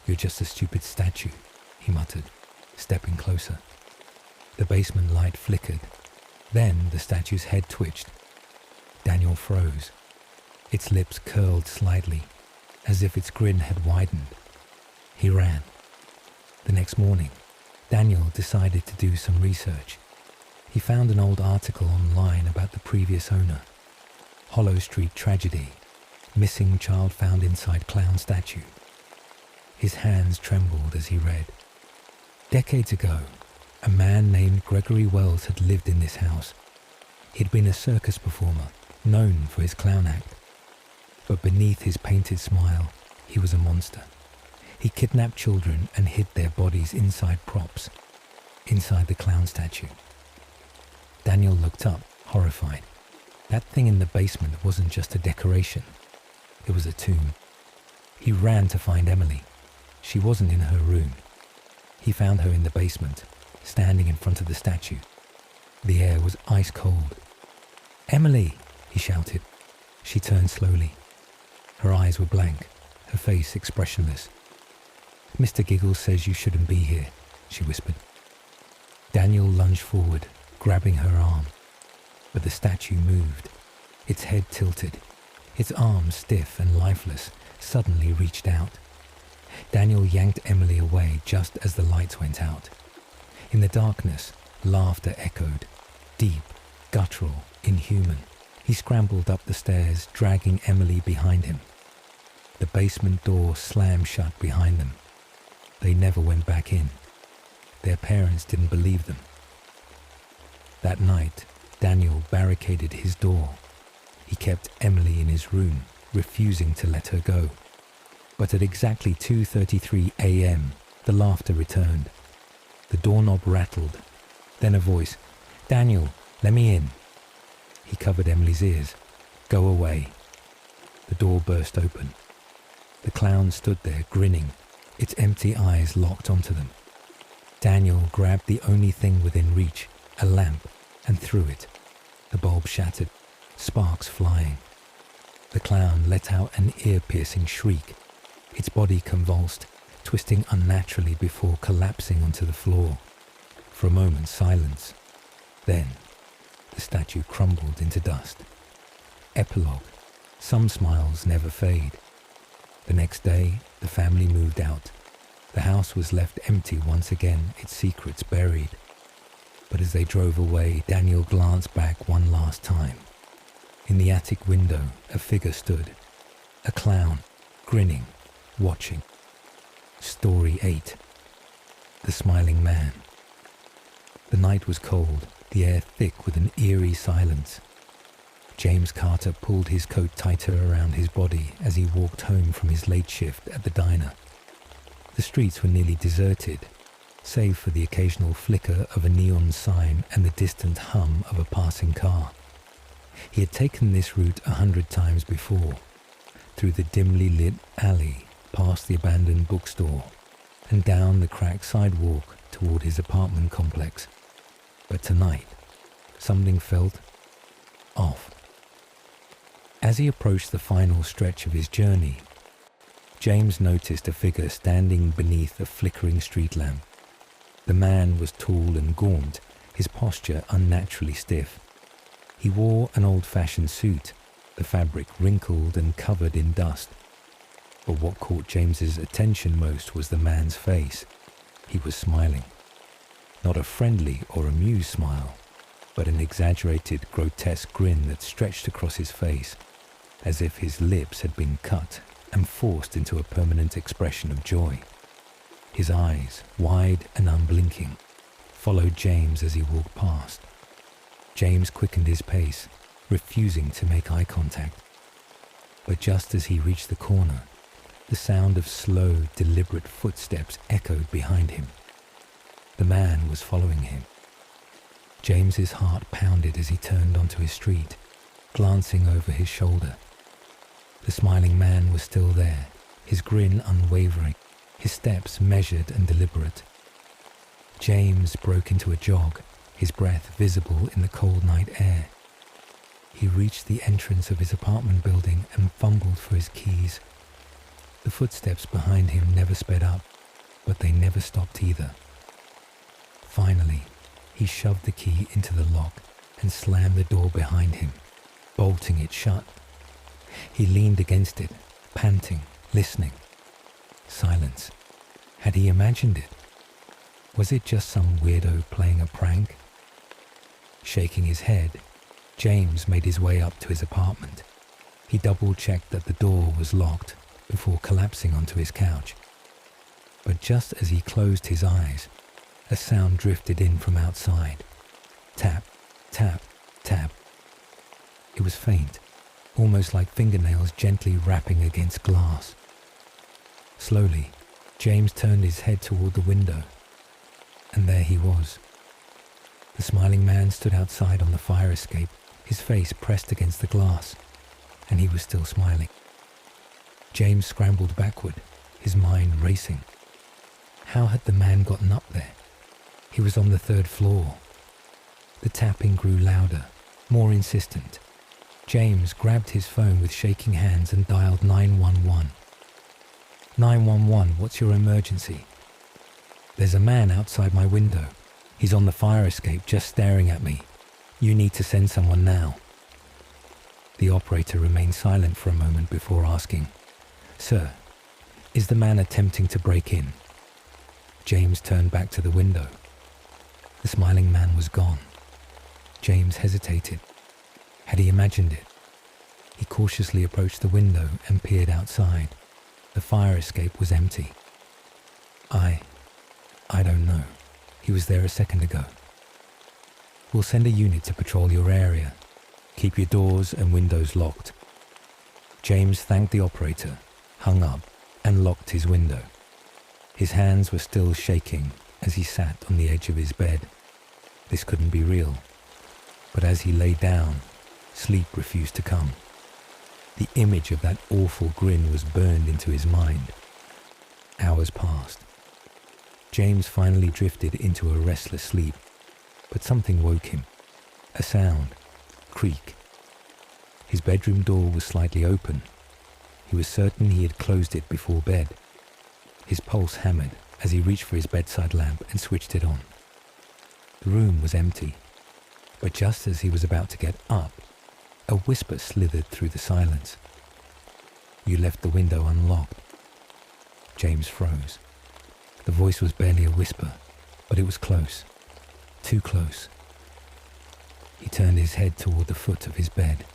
"You're just a stupid statue," he muttered, stepping closer. The basement light flickered. Then the statue's head twitched. Daniel froze. Its lips curled slightly, as if its grin had widened. He ran. The next morning, Daniel decided to do some research. He found an old article online about the previous owner. Hollow Street tragedy. Missing child found inside clown statue. His hands trembled as he read. Decades ago, a man named Gregory Wells had lived in this house. He'd been a circus performer, known for his clown act. But beneath his painted smile, he was a monster. He kidnapped children and hid their bodies inside props, inside the clown statue. Daniel looked up, horrified. That thing in the basement wasn't just a decoration. It was a tomb. He ran to find Emily. She wasn't in her room. He found her in the basement, standing in front of the statue. The air was ice cold. "Emily!" he shouted. She turned slowly. Her eyes were blank, her face expressionless. "Mr. Giggles says you shouldn't be here," she whispered. Daniel lunged forward, grabbing her arm. But the statue moved. Its head tilted. Its arms, stiff and lifeless, suddenly reached out. Daniel yanked Emily away just as the lights went out. In the darkness, laughter echoed, deep, guttural, inhuman. He scrambled up the stairs, dragging Emily behind him. The basement door slammed shut behind them. They never went back in. Their parents didn't believe them. That night, Daniel barricaded his door. He kept Emily in his room, refusing to let her go. But at exactly 2:33 a.m., the laughter returned. The doorknob rattled. Then a voice, "Daniel, let me in." He covered Emily's ears. "Go away." The door burst open. The clown stood there, grinning, its empty eyes locked onto them. Daniel grabbed the only thing within reach, a lamp, and threw it. The bulb shattered, sparks flying. The clown let out an ear-piercing shriek. Its body convulsed, twisting unnaturally before collapsing onto the floor. For a moment, silence. Then, the statue crumbled into dust. Epilogue. Some smiles never fade. The next day, the family moved out. The house was left empty once again, its secrets buried. But as they drove away, Daniel glanced back one last time. In the attic window, a figure stood. A clown, grinning, watching. Story 8. The Smiling Man. The night was cold, the air thick with an eerie silence. James Carter pulled his coat tighter around his body as he walked home from his late shift at the diner. The streets were nearly deserted, save for the occasional flicker of a neon sign and the distant hum of a passing car. He had taken this route 100 times before, through the dimly lit alley, past the abandoned bookstore, and down the cracked sidewalk toward his apartment complex. But tonight, something felt off. As he approached the final stretch of his journey, James noticed a figure standing beneath a flickering street lamp. The man was tall and gaunt, his posture unnaturally stiff. He wore an old-fashioned suit, the fabric wrinkled and covered in dust. But what caught James's attention most was the man's face. He was smiling. Not a friendly or amused smile, but an exaggerated, grotesque grin that stretched across his face, as if his lips had been cut and forced into a permanent expression of joy. His eyes, wide and unblinking, followed James as he walked past. James quickened his pace, refusing to make eye contact. But just as he reached the corner, the sound of slow, deliberate footsteps echoed behind him. The man was following him. James's heart pounded as he turned onto his street, glancing over his shoulder. The smiling man was still there, his grin unwavering, his steps measured and deliberate. James broke into a jog, his breath visible in the cold night air. He reached the entrance of his apartment building and fumbled for his keys. The footsteps behind him never sped up, but they never stopped either. Finally, he shoved the key into the lock and slammed the door behind him, bolting it shut. He leaned against it, panting, listening. Silence. Had he imagined it? Was it just some weirdo playing a prank? Shaking his head, James made his way up to his apartment. He double-checked that the door was locked before collapsing onto his couch. But just as he closed his eyes, a sound drifted in from outside. Tap, tap, tap. It was faint, almost like fingernails gently rapping against glass. Slowly, James turned his head toward the window, and there he was. The smiling man stood outside on the fire escape, his face pressed against the glass, and he was still smiling. James scrambled backward, his mind racing. How had the man gotten up there? He was on the 3rd floor. The tapping grew louder, more insistent. James grabbed his phone with shaking hands and dialed 911. 911, what's your emergency? There's a man outside my window. He's on the fire escape, just staring at me. You need to send someone now. The operator remained silent for a moment before asking, Sir, is the man attempting to break in? James turned back to the window. The smiling man was gone. James hesitated. Had he imagined it? He cautiously approached the window and peered outside. The fire escape was empty. I don't know. He was there a second ago. We'll send a unit to patrol your area. Keep your doors and windows locked. James thanked the operator, hung up, and locked his window. His hands were still shaking as he sat on the edge of his bed. This couldn't be real. But as he lay down, sleep refused to come. The image of that awful grin was burned into his mind. Hours passed. James finally drifted into a restless sleep, but something woke him. A sound, creak. His bedroom door was slightly open. He was certain he had closed it before bed. His pulse hammered as he reached for his bedside lamp and switched it on. The room was empty, but just as he was about to get up, a whisper slithered through the silence. "You left the window unlocked." James froze. The voice was barely a whisper, but it was close. Too close. He turned his head toward the foot of his bed.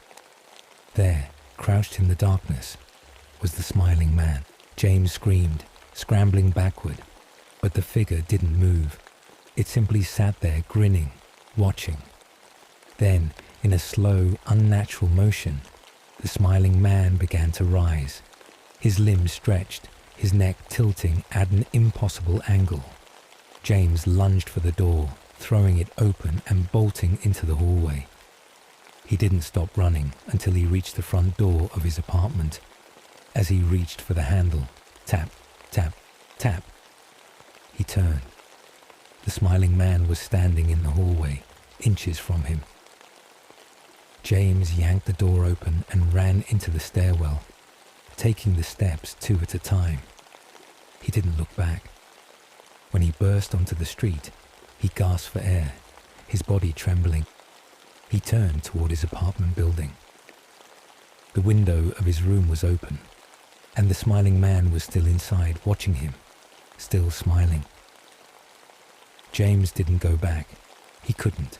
There, crouched in the darkness, was the smiling man. James screamed, scrambling backward, but the figure didn't move. It simply sat there grinning, watching. Then, in a slow, unnatural motion, the smiling man began to rise. His limbs stretched, his neck tilting at an impossible angle. James lunged for the door, throwing it open and bolting into the hallway. He didn't stop running until he reached the front door of his apartment. As he reached for the handle, tap, tap, tap, he turned. The smiling man was standing in the hallway, inches from him. James yanked the door open and ran into the stairwell, taking the steps 2 at a time. He didn't look back. When he burst onto the street, he gasped for air, his body trembling. He turned toward his apartment building. The window of his room was open, and the smiling man was still inside, watching him, still smiling. James didn't go back. He couldn't.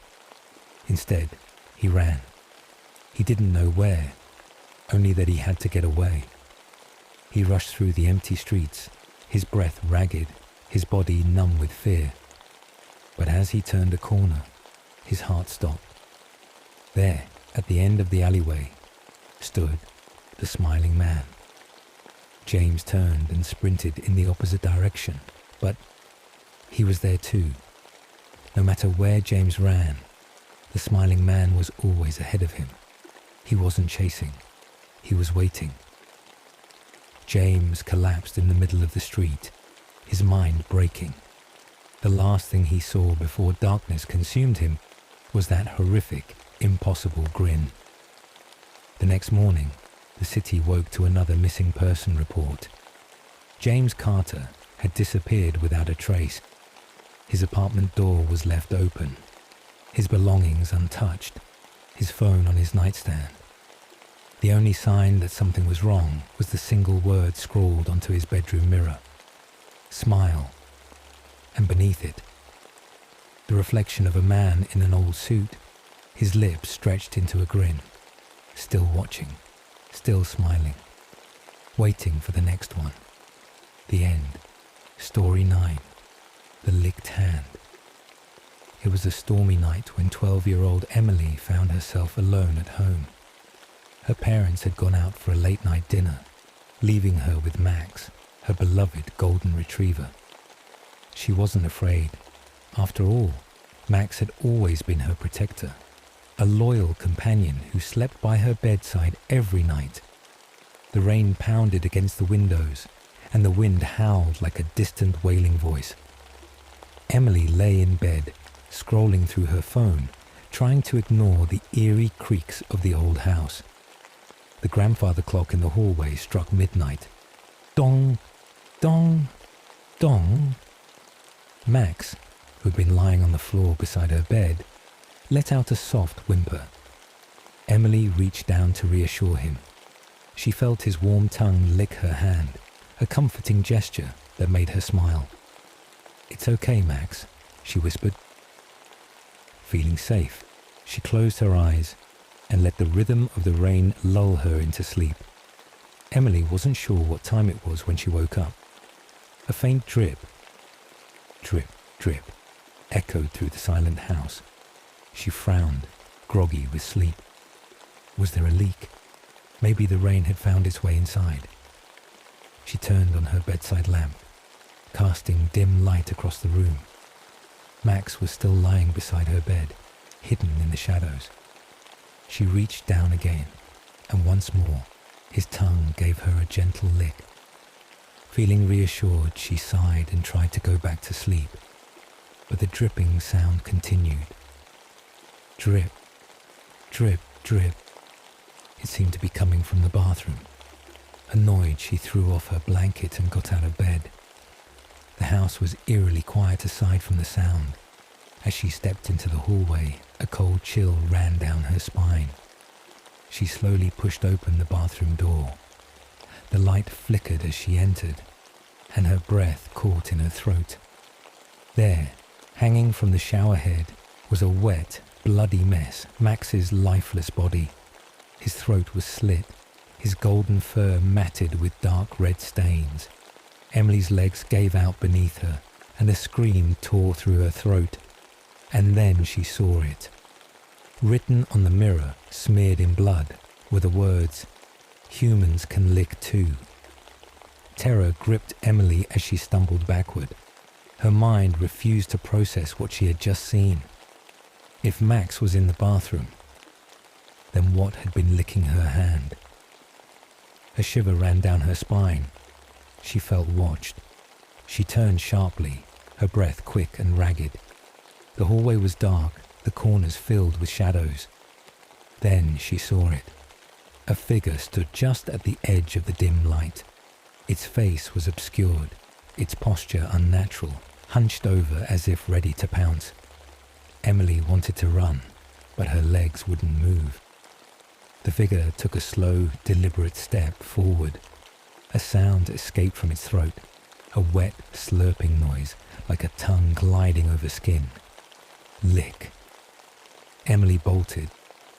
Instead, he ran. He didn't know where, only that he had to get away. He rushed through the empty streets, his breath ragged, his body numb with fear. But as he turned a corner, his heart stopped. There, at the end of the alleyway, stood the smiling man. James turned and sprinted in the opposite direction, but he was there too. No matter where James ran, the smiling man was always ahead of him. He wasn't chasing. He was waiting. James collapsed in the middle of the street, his mind breaking. The last thing he saw before darkness consumed him was that horrific, impossible grin. The next morning, the city woke to another missing person report. James Carter had disappeared without a trace. His apartment door was left open, his belongings untouched, his phone on his nightstand. The only sign that something was wrong was the single word scrawled onto his bedroom mirror: "Smile." And beneath it, the reflection of a man in an old suit, his lips stretched into a grin, still watching, still smiling, waiting for the next one. The end. Story 9. The Licked Hand. It was a stormy night when 12-year-old Emily found herself alone at home. Her parents had gone out for a late-night dinner, leaving her with Max, her beloved golden retriever. She wasn't afraid. After all, Max had always been her protector, a loyal companion who slept by her bedside every night. The rain pounded against the windows, and the wind howled like a distant wailing voice. Emily lay in bed, scrolling through her phone, trying to ignore the eerie creaks of the old house. The grandfather clock in the hallway struck midnight. Dong, dong, dong. Max, who had been lying on the floor beside her bed, let out a soft whimper. Emily reached down to reassure him. She felt his warm tongue lick her hand, a comforting gesture that made her smile. "It's okay, Max," she whispered. Feeling safe, she closed her eyes and let the rhythm of the rain lull her into sleep. Emily wasn't sure what time it was when she woke up. A faint drip, drip, drip, echoed through the silent house. She frowned, groggy with sleep. Was there a leak? Maybe the rain had found its way inside. She turned on her bedside lamp, casting dim light across the room. Max was still lying beside her bed, hidden in the shadows. She reached down again, and once more, his tongue gave her a gentle lick. Feeling reassured, she sighed and tried to go back to sleep, but the dripping sound continued. Drip, drip, drip. It seemed to be coming from the bathroom. Annoyed, she threw off her blanket and got out of bed. The house was eerily quiet aside from the sound. As she stepped into the hallway, a cold chill ran down her spine. She slowly pushed open the bathroom door. The light flickered as she entered, and her breath caught in her throat. There, hanging from the shower head, was a wet, bloody mess, Max's lifeless body. His throat was slit, his golden fur matted with dark red stains. Emily's legs gave out beneath her, and a scream tore through her throat. And then she saw it. Written on the mirror, smeared in blood, were the words, "Humans can lick too." Terror gripped Emily as she stumbled backward. Her mind refused to process what she had just seen. If Max was in the bathroom, then what had been licking her hand? A shiver ran down her spine. She felt watched. She turned sharply, her breath quick and ragged. The hallway was dark, the corners filled with shadows. Then she saw it. A figure stood just at the edge of the dim light. Its face was obscured, its posture unnatural, hunched over as if ready to pounce. Emily wanted to run, but her legs wouldn't move. The figure took a slow, deliberate step forward. A sound escaped from its throat, a wet, slurping noise like a tongue gliding over skin. Lick. Emily bolted.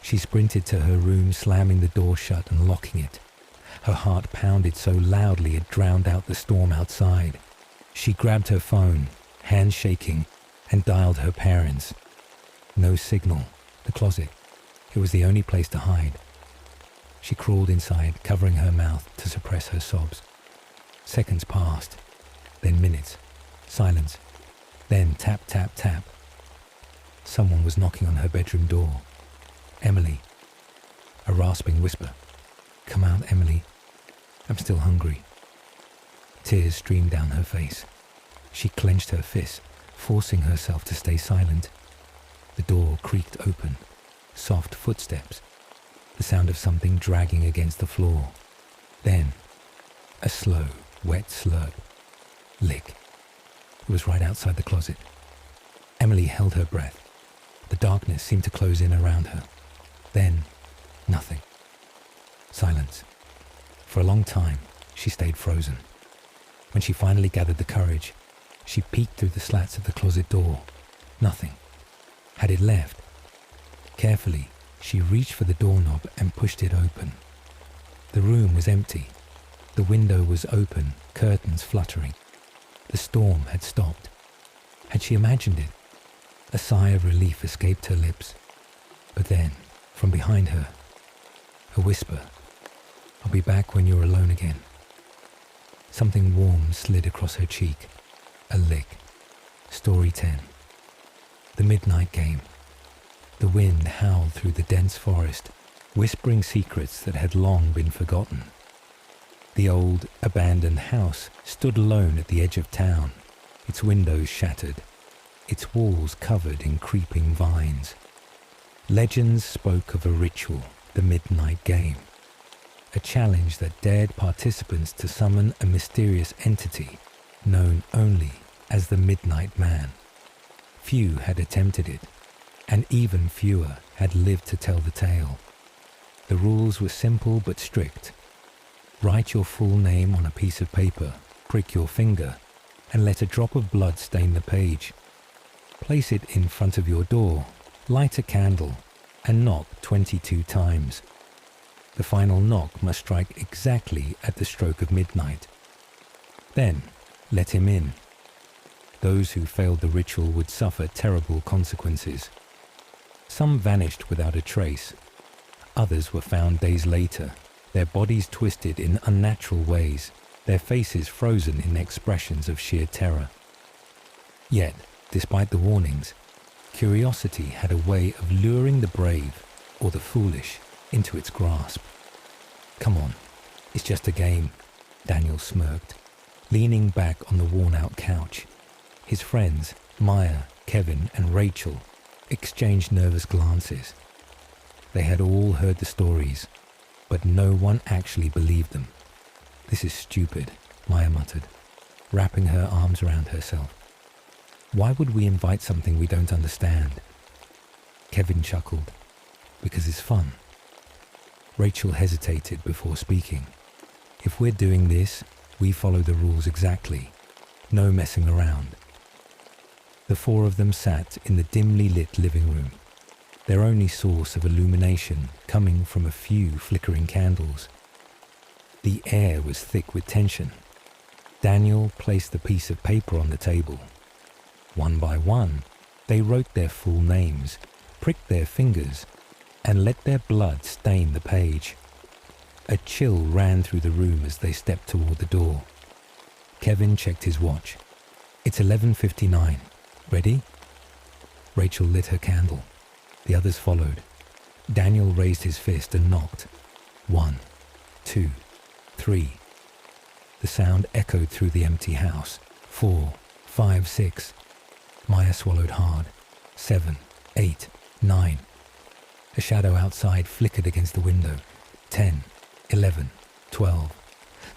She sprinted to her room, slamming the door shut and locking it. Her heart pounded so loudly it drowned out the storm outside. She grabbed her phone, hands shaking, and dialed her parents. No signal. The closet. It was the only place to hide. She crawled inside, covering her mouth to suppress her sobs. Seconds passed, then minutes. Silence. Then tap, tap, tap. Someone was knocking on her bedroom door. Emily. A rasping whisper. "Come out, Emily. I'm still hungry." Tears streamed down her face. She clenched her fists, forcing herself to stay silent. The door creaked open. Soft footsteps. The sound of something dragging against the floor. Then, a slow, wet slurp. Lick. It was right outside the closet. Emily held her breath. The darkness seemed to close in around her. Then, nothing. Silence. For a long time, she stayed frozen. When she finally gathered the courage, she peeked through the slats of the closet door. Nothing. Had it left? Carefully, she reached for the doorknob and pushed it open. The room was empty. The window was open, curtains fluttering. The storm had stopped. Had she imagined it? A sigh of relief escaped her lips. But then, from behind her, a whisper. "I'll be back when you're alone again." Something warm slid across her cheek. A lick. Story 10. The midnight game. The wind howled through the dense forest, whispering secrets that had long been forgotten. The old, abandoned house stood alone at the edge of town, its windows shattered, its walls covered in creeping vines. Legends spoke of a ritual, the midnight game, a challenge that dared participants to summon a mysterious entity known only as the Midnight Man. Few had attempted it, and even fewer had lived to tell the tale. The rules were simple but strict. Write your full name on a piece of paper, prick your finger, and let a drop of blood stain the page. Place it in front of your door, light a candle, and knock 22 times. The final knock must strike exactly at the stroke of midnight. Then, let him in. Those who failed the ritual would suffer terrible consequences. Some vanished without a trace. Others were found days later, their bodies twisted in unnatural ways, their faces frozen in expressions of sheer terror. Yet, despite the warnings, curiosity had a way of luring the brave or the foolish into its grasp. "Come on, it's just a game," Daniel smirked, leaning back on the worn-out couch. His friends, Maya, Kevin, and Rachel, exchanged nervous glances. They had all heard the stories, but no one actually believed them. "This is stupid," Maya muttered, wrapping her arms around herself. "Why would we invite something we don't understand?" Kevin chuckled. "Because it's fun." Rachel hesitated before speaking. "If we're doing this, we follow the rules exactly. No messing around." The four of them sat in the dimly lit living room, their only source of illumination coming from a few flickering candles. The air was thick with tension. Daniel placed the piece of paper on the table. One by one, they wrote their full names, pricked their fingers, and let their blood stain the page. A chill ran through the room as they stepped toward the door. Kevin checked his watch. "It's 11:59. Ready?" Rachel lit her candle. The others followed. Daniel raised his fist and knocked. 1, 2, 3. The sound echoed through the empty house. 4, 5, 6. Maya swallowed hard. 7, 8, 9. A shadow outside flickered against the window. 10, 11, 12.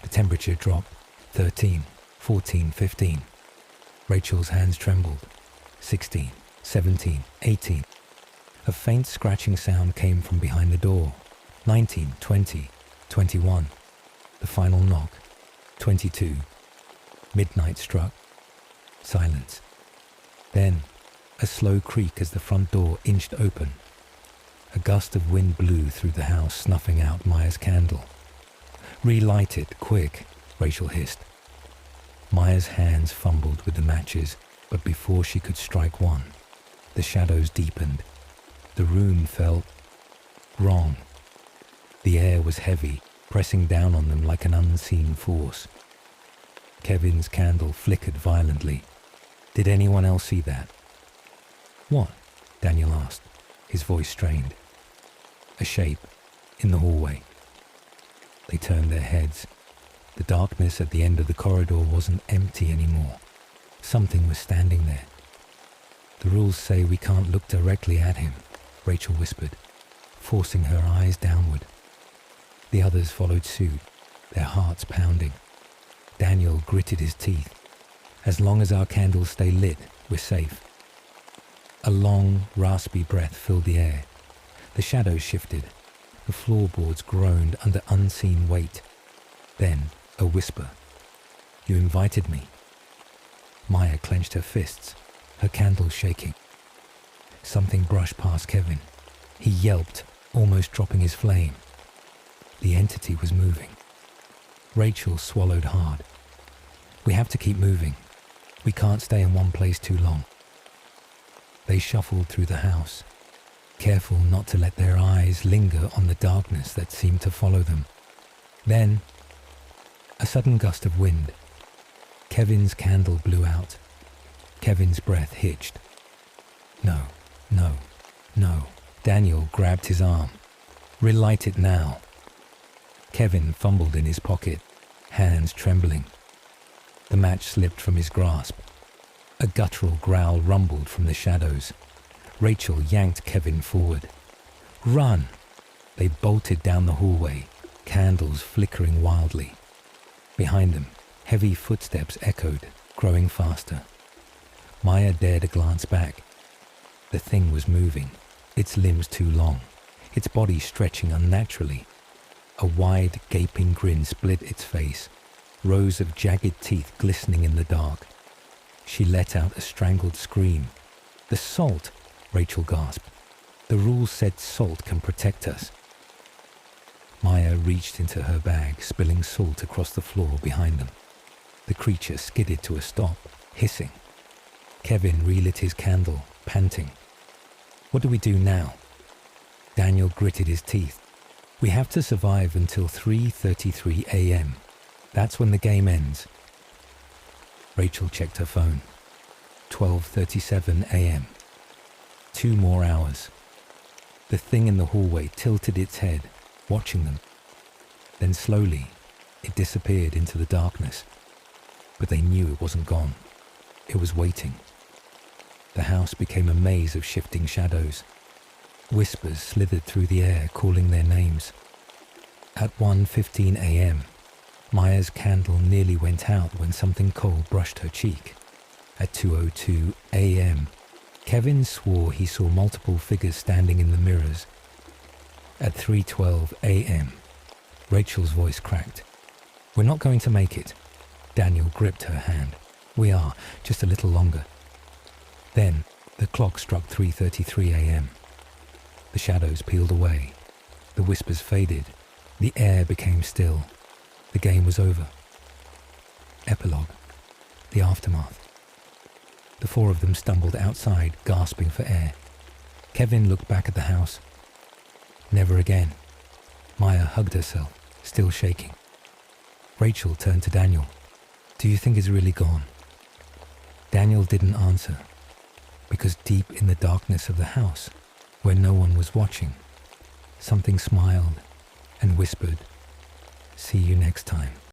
The temperature dropped. 13, 14, 15. Rachel's hands trembled. 16, 17, 18. A faint scratching sound came from behind the door. 19, 20, 21. The final knock. 22. Midnight struck. Silence. Then, a slow creak as the front door inched open. A gust of wind blew through the house, snuffing out Maya's candle. "Relight it, quick," Rachel hissed. Maya's hands fumbled with the matches, but before she could strike one, the shadows deepened. The room felt wrong. The air was heavy, pressing down on them like an unseen force. Kevin's candle flickered violently. Did anyone else see that? "What?" Daniel asked, his voice strained. A shape in the hallway. They turned their heads. The darkness at the end of the corridor wasn't empty anymore. Something was standing there. "The rules say we can't look directly at him," Rachel whispered, forcing her eyes downward. The others followed suit, their hearts pounding. Daniel gritted his teeth. "As long as our candles stay lit, we're safe." A long, raspy breath filled the air. The shadows shifted. The floorboards groaned under unseen weight. Then, a whisper. "You invited me." Maya clenched her fists, her candle shaking. Something brushed past Kevin. He yelped, almost dropping his flame. The entity was moving. Rachel swallowed hard. "We have to keep moving. We can't stay in one place too long." They shuffled through the house, careful not to let their eyes linger on the darkness that seemed to follow them. Then, a sudden gust of wind. Kevin's candle blew out. Kevin's breath hitched. "No, no, no." Daniel grabbed his arm. "Relight it now." Kevin fumbled in his pocket, hands trembling. The match slipped from his grasp. A guttural growl rumbled from the shadows. Rachel yanked Kevin forward. "Run!" They bolted down the hallway, candles flickering wildly. Behind them, heavy footsteps echoed, growing faster. Maya dared a glance back. The thing was moving, its limbs too long, its body stretching unnaturally. A wide, gaping grin split its face, rows of jagged teeth glistening in the dark. She let out a strangled scream. "The salt!" Rachel gasped. "The rules said salt can protect us." Maya reached into her bag, spilling salt across the floor behind them. The creature skidded to a stop, hissing. Kevin relit his candle, panting. "What do we do now?" Daniel gritted his teeth. We have to survive until 3:33 a.m. That's when the game ends. Rachel checked her phone. 12:37 a.m. 2 more hours. The thing in the hallway tilted its head, watching them. Then slowly, it disappeared into the darkness. But they knew it wasn't gone. It was waiting. The house became a maze of shifting shadows. Whispers slithered through the air, calling their names. At 1:15 a.m., Maya's candle nearly went out when something cold brushed her cheek. At 2:02 a.m., Kevin swore he saw multiple figures standing in the mirrors. At 3:12 a.m., Rachel's voice cracked. "We're not going to make it." Daniel gripped her hand. "We are, just a little longer." Then the clock struck 3:33 a.m. The shadows peeled away. The whispers faded. The air became still. The game was over. Epilogue. The aftermath. The 4 of them stumbled outside, gasping for air. Kevin looked back at the house. Never again. Maya hugged herself, still shaking. Rachel turned to Daniel. "Do you think it's really gone?" Daniel didn't answer, because deep in the darkness of the house, where no one was watching, something smiled and whispered, "See you next time."